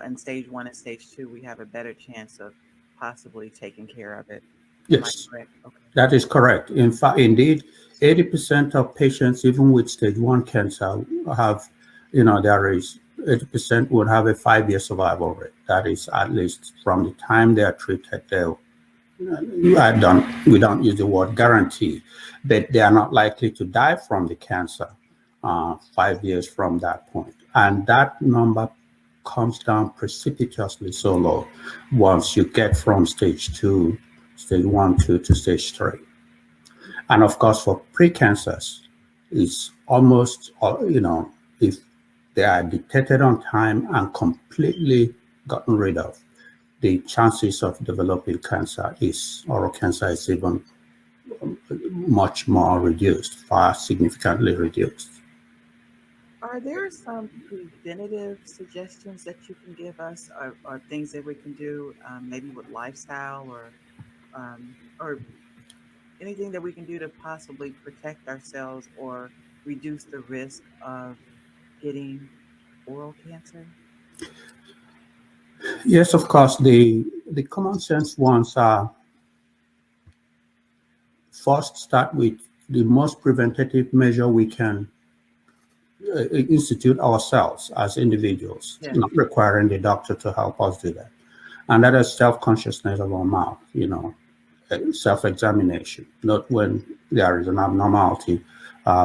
in stage 1 and stage 2, we have a better chance of possibly taking care of it. Am I Yes, correct? Okay. that is correct. In fact, indeed, 80% of patients, even with stage 1 cancer, have, there is 80% would have a 5-year survival rate. That is, at least from the time they are treated, we don't use the word guarantee, but they are not likely to die from the cancer 5 years from that point. And that number comes down precipitously so low once you get from stage 2, stage 1, 2 to stage 3. And of course, for precancers, it's almost, if they are detected on time and completely gotten rid of, the chances of developing oral cancer is even much more reduced, far significantly reduced. Are there some preventative suggestions that you can give us, or things that we can do, maybe with lifestyle, or anything that we can do to possibly protect ourselves or reduce the risk of getting oral cancer? Yes, of course, the common sense ones are, first start with the most preventative measure we can institute ourselves as individuals, Yes. not requiring the doctor to help us do that. And that is self-consciousness of our mouth, self-examination, not when there is an abnormality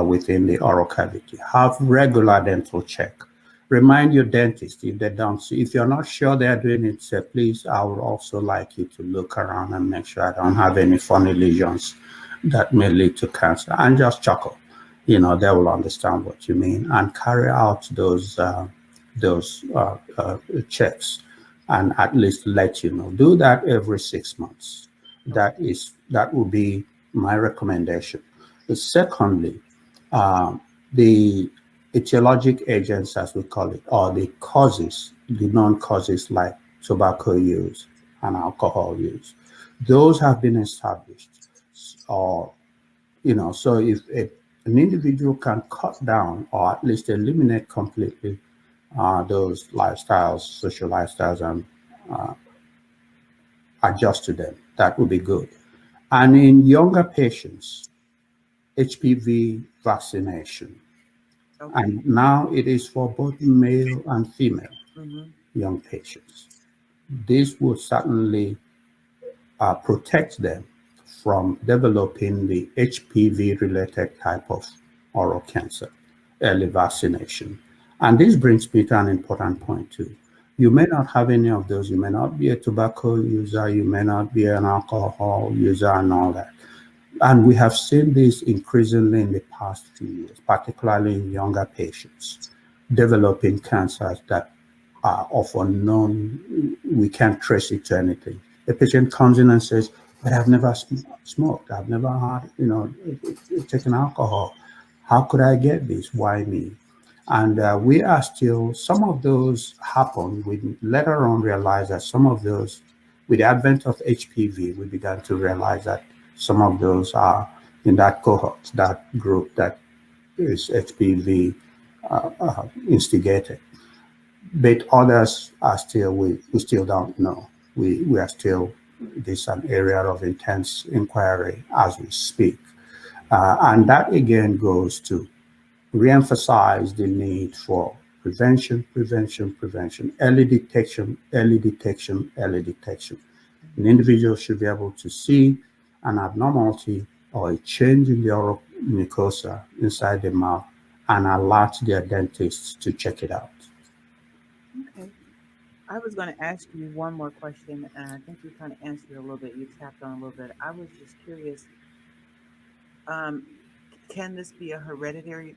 within the oral cavity. Have regular dental check. Remind your dentist if they don't see. If you're not sure they're doing it, say, please, I would also like you to look around and make sure I don't have any funny lesions that may lead to cancer, and just chuckle. They will understand what you mean and carry out those checks, and at least let you know. Do that every 6 months. That will be my recommendation. Secondly, the etiologic agents, as we call it, or the causes, the non-causes like tobacco use and alcohol use, those have been established. Or, so if an individual can cut down or at least eliminate completely those lifestyles, social lifestyles, and adjust to them, that would be good. And in younger patients, HPV vaccination. Okay. And now it is for both male and female young patients. This would certainly protect them from developing the HPV-related type of oral cancer, early vaccination. And this brings me to an important point too. You may not have any of those. You may not be a tobacco user. You may not be an alcohol user and all that. And we have seen this increasingly in the past few years, particularly in younger patients, developing cancers that are often known. We can't trace it to anything. The patient comes in and says, but I've never smoked. I've never had, taken alcohol. How could I get this? Why me? And we are still, some of those happen. We later on realize that some of those, with the advent of HPV, we began to realize that some of those are in that cohort, that group that is HPV instigated. But others are still, we still don't know. We are still, this is an area of intense inquiry as we speak. And that again goes to reemphasize the need for prevention, early detection. An individual should be able to see an abnormality or a change in the oral mucosa inside the mouth and alert their dentists to check it out. Okay. I was going to ask you one more question, and I think you kind of answered it a little bit. You tapped on a little bit. I was just curious. Can this be a hereditary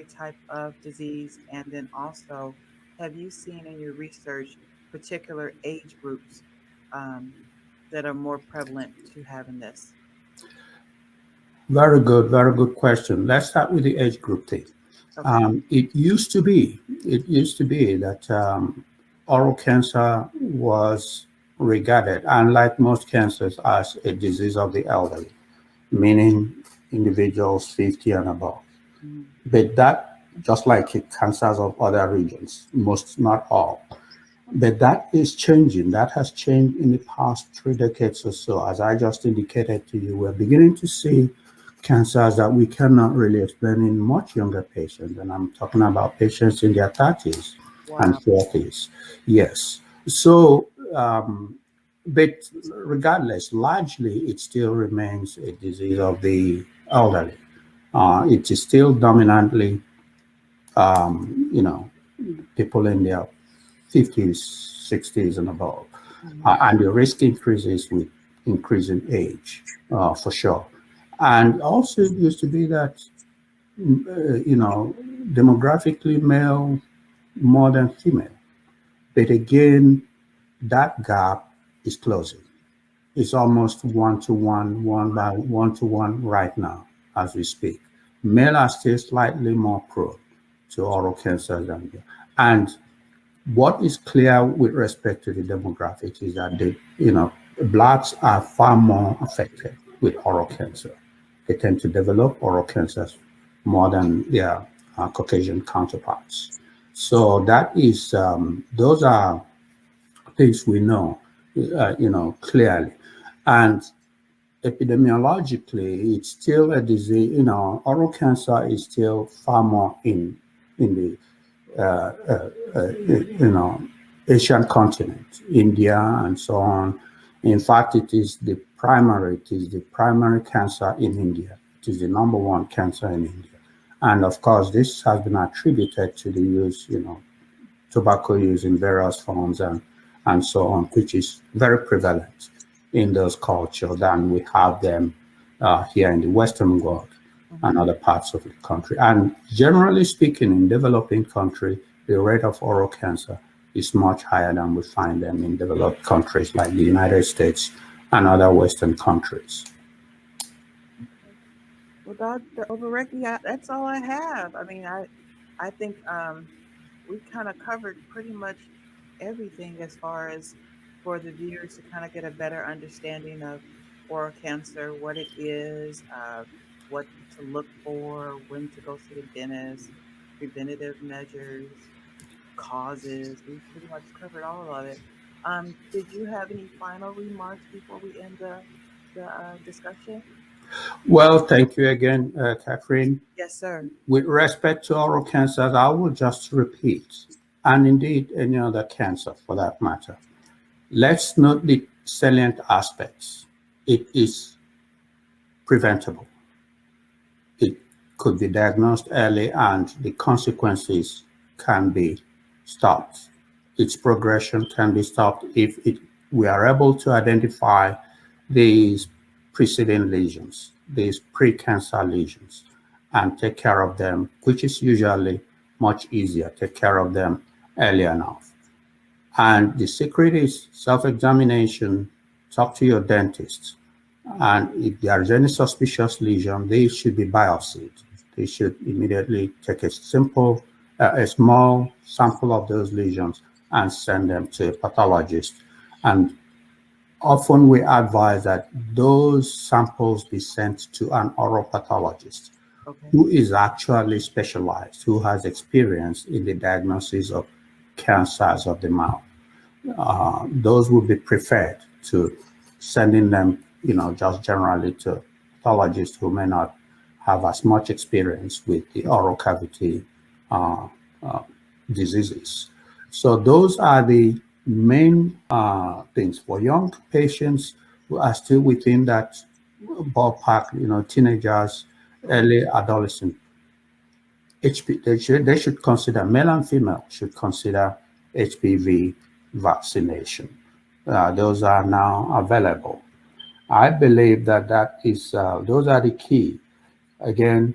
type of disease? And then also, have you seen in your research particular age groups that are more prevalent to having this? Very good question. Let's start with the age group thing. Okay. It used to be that oral cancer was regarded, unlike most cancers, as a disease of the elderly, meaning individuals 50 and above. But that, just like cancers of other regions, most, not all, but that is changing. That has changed in the past 3 decades or so. As I just indicated to you, we're beginning to see cancers that we cannot really explain in much younger patients. And I'm talking about patients in their 30s and 40s. Yes. So, but regardless, largely it still remains a disease of the elderly. It is still dominantly, people in their 50s, 60s, and above. And the risk increases with increasing age, for sure. And also, it used to be that, demographically male more than female. But again, that gap is closing. It's almost 1-to-1, 1-to-1 right now as we speak. Male are still slightly more prone to oral cancer than male. And what is clear with respect to the demographics is that blacks are far more affected with oral cancer. They tend to develop oral cancers more than their Caucasian counterparts. So that is, those are things we know, clearly. And epidemiologically, it's still a disease. Oral cancer is still far more in the Asian continent, India, and so on. In fact, it is the primary cancer in India. It is the number 1 cancer in India. And of course, this has been attributed to the use, tobacco use in various forms and so on, which is very prevalent in those cultures, and we have them here in the Western world and other parts of the country. And generally speaking, in developing country, the rate of oral cancer is much higher than we find them in developed countries like the United States and other Western countries. Well, Dr. Ogebureke, that's all I have. I mean, I think we kind of covered pretty much everything as far as for the viewers to kind of get a better understanding of oral cancer, what it is, what to look for, when to go see the dentist, preventative measures, causes. We pretty much covered all of it. Did you have any final remarks before we end the discussion? Well, thank you again, Catherine. Yes, sir. With respect to oral cancers, I will just repeat, and indeed any other cancer for that matter. Let's note the salient aspects. It is preventable. It could be diagnosed early and the consequences can be stopped. Its progression can be stopped if we are able to identify these preceding lesions, these precancer lesions, and take care of them, which is usually much easier, take care of them early enough. And the secret is self-examination, talk to your dentist. And if there is any suspicious lesion, they should be biopsied. They should immediately take a small sample of those lesions and send them to a pathologist. And often we advise that those samples be sent to an oral pathologist who is actually specialized, who has experience in the diagnosis of cancers of the mouth. Those would be preferred to sending them, just generally to pathologists who may not have as much experience with the oral cavity diseases. So those are the main things for young patients who are still within that ballpark, teenagers, early adolescent. They should consider, male and female should consider HPV vaccination. Those are now available. I believe that those are the key. Again,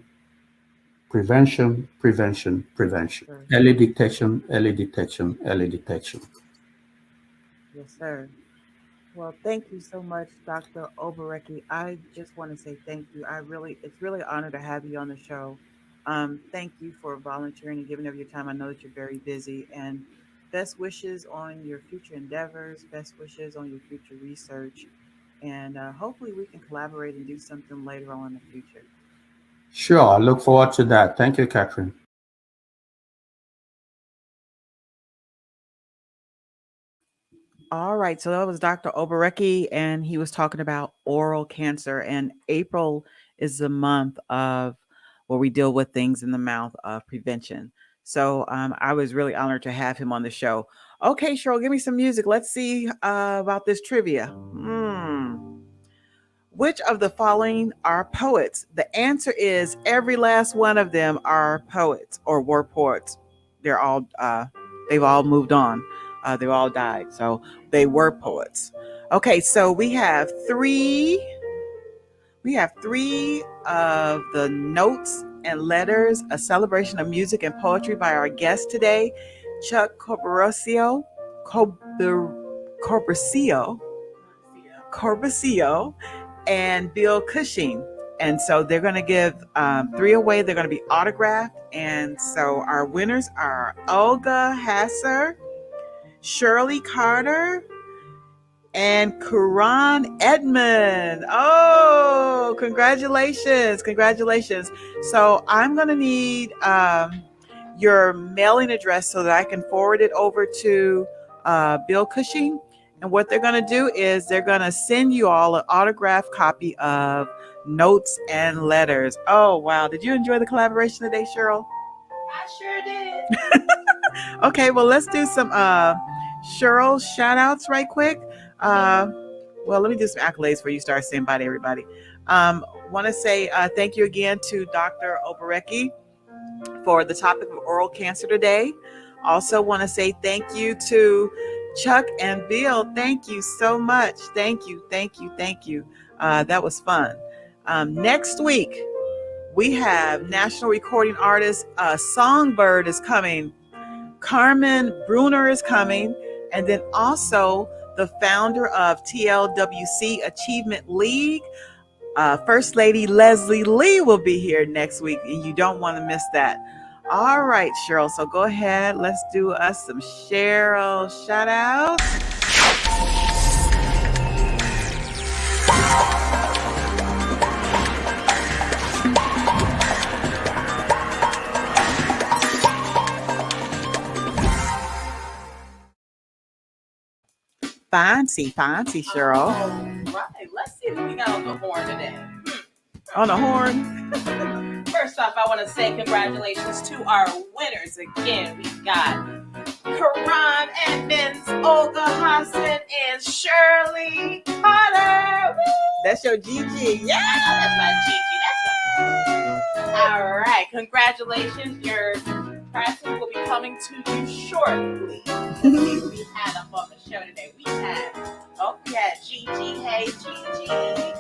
prevention, prevention, prevention. Sure. Early detection, early detection, early detection. Yes, sir. Well, thank you so much, Dr. Ogebureke. I just want to say thank you. It's really an honor to have you on the show. Thank you for volunteering and giving up your time. I know that you're very busy, and best wishes on your future endeavors. Best wishes on your future research, and hopefully we can collaborate and do something later on in the future. Sure, I look forward to that. Thank you, Catherine. All right, so that was Dr. Ogebureke, and he was talking about oral cancer. And April is the month of where we deal with things in the mouth of prevention. So I was really honored to have him on the show. Okay, Cheryl, give me some music. Let's see about this trivia. Which of the following are poets? The answer is every last one of them are poets or were poets. They've all moved on. They've all died. So they were poets. Okay, so we have three of the notes and letters, a celebration of music and poetry by our guest today, Chuck Corbusero, Corbusero, and Bill Cushing. And so they're going to give three away. They're going to be autographed. And so our winners are Olga Hasser, Shirley Carter, and Karan Edmond. Oh, congratulations. Congratulations. So I'm going to need your mailing address so that I can forward it over to Bill Cushing. And what they're going to do is they're going to send you all an autographed copy of Notes and Letters. Oh, wow. Did you enjoy the collaboration today, Cheryl? I sure did. Okay, well, let's do some Cheryl shout outs right quick. Well, let me do some accolades before you start saying bye to everybody. Want to say thank you again to Dr. Ogebureke for the topic of oral cancer today. Also want to say thank you to Chuck and Bill. Thank you so much. Thank you. That was fun. Next week, we have national recording artist Songbird is coming. Carmen Bruner is coming. And then also the founder of TLWC Achievement League, First Lady Leslie Lee will be here next week, and you don't want to miss that. All right, Cheryl. So go ahead. Let's do us some Cheryl shout outs. Fancy, Cheryl. All right, let's see what we got on the horn today. On the horn. First off, I want to say congratulations to our winners. Again, we've got Karan Edmonds, Olga Hassan, and Shirley Potter. Woo! That's your Gigi. Yeah. That's my Gigi. That's my All right, congratulations. Your prizes will be coming to you shortly. Let's see who we had up on the show today. We had Gigi. Hey, Gigi.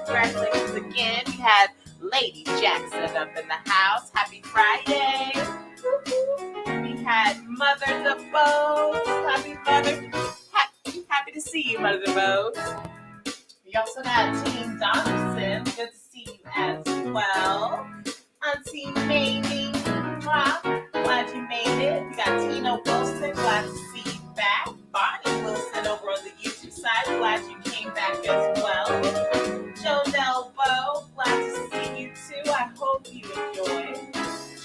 Congratulations again. We had Lady Jackson up in the house. Happy Friday. We had Mother DeBose. Happy Mother. Happy to see you, Mother DeBose. We also got Team Donaldson. Good to see you as well. Auntie Mamie. Glad you made it. We got Tina Wilson. Glad to see you back. Bonnie Wilson over on the YouTube side. Glad you came back as well. Jonelle Bow. Glad to see you too. I hope you enjoyed.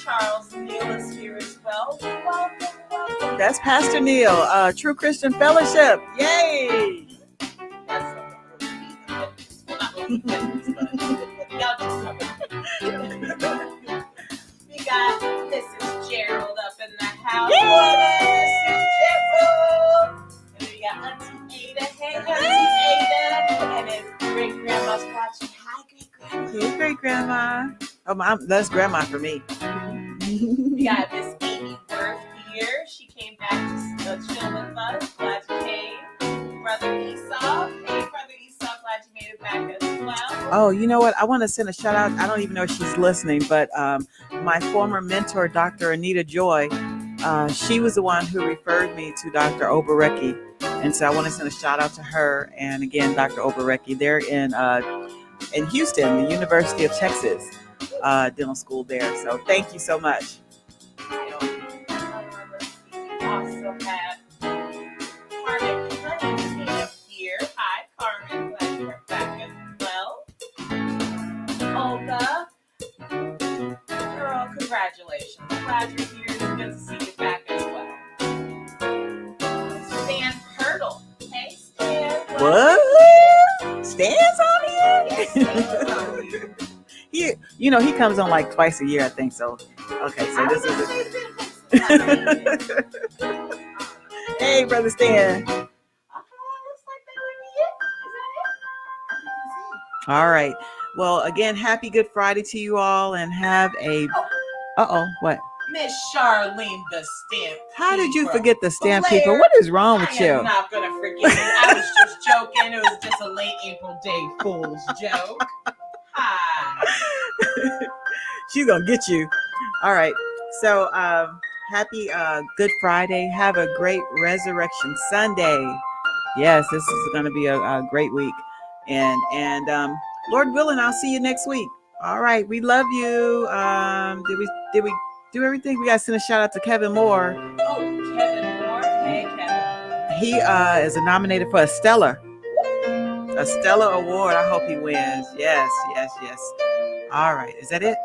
Charles Neal is here as well. Welcome. That's Pastor Neil, True Christian Fellowship. Yay! That's y'all just we got Mrs. Gerald up in the house. Yay! Mrs. Gerald. And we got Auntie Ada. Hey, Auntie Ada. And his great grandma's watching. Hi, great grandma. Hey, great grandma. Oh, that's grandma for me. We got Miss Amy Worth here. She came back to chill with us. Glad you came. Brother Esau. Hey, Brother Esau. Glad you made it back as well. Oh, you know what? I want to send a shout out. I don't even know if she's listening, but my former mentor, Dr. Anita Joy, she was the one who referred me to Dr. Ogbureke. And so I want to send a shout out to her. And again, Dr. Ogbureke, they're in Houston, the University of Texas dental school there. So thank you so much. We also have Carmen Cunningham here. Hi, Carmen. Glad you're back as well. Olga. Girl, congratulations. Glad you're here. It's good to see you back as well. Stan Hurdle. Hey, Stan. What? Stan's on here? Yes, Stan's on here. He comes on like twice a year, I think so. Okay, so this is Hey, Brother Stan. All right. Well, again, happy Good Friday to you all, and have a. What? Miss Charlene, the stamp. How did you keeper. forget the stamp Blair, keeper? What is wrong with I you? am not gonna forget it. I was just joking. It was just a late April Day fool's joke. Hi. She's gonna get you. All right. So happy Good Friday. Have a great Resurrection Sunday. Yes, this is gonna be a great week. And Lord willing, I'll see you next week. All right, we love you. Did we do everything? We gotta send a shout out to Kevin Moore. Oh, Kevin Moore. Hey, Kevin. He is nominated for a Stellar Award. I hope he wins. Yes. All right, is that it?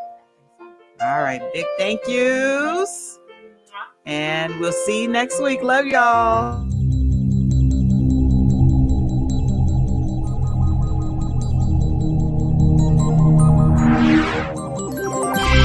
All right, big thank yous. And we'll see you next week. Love y'all.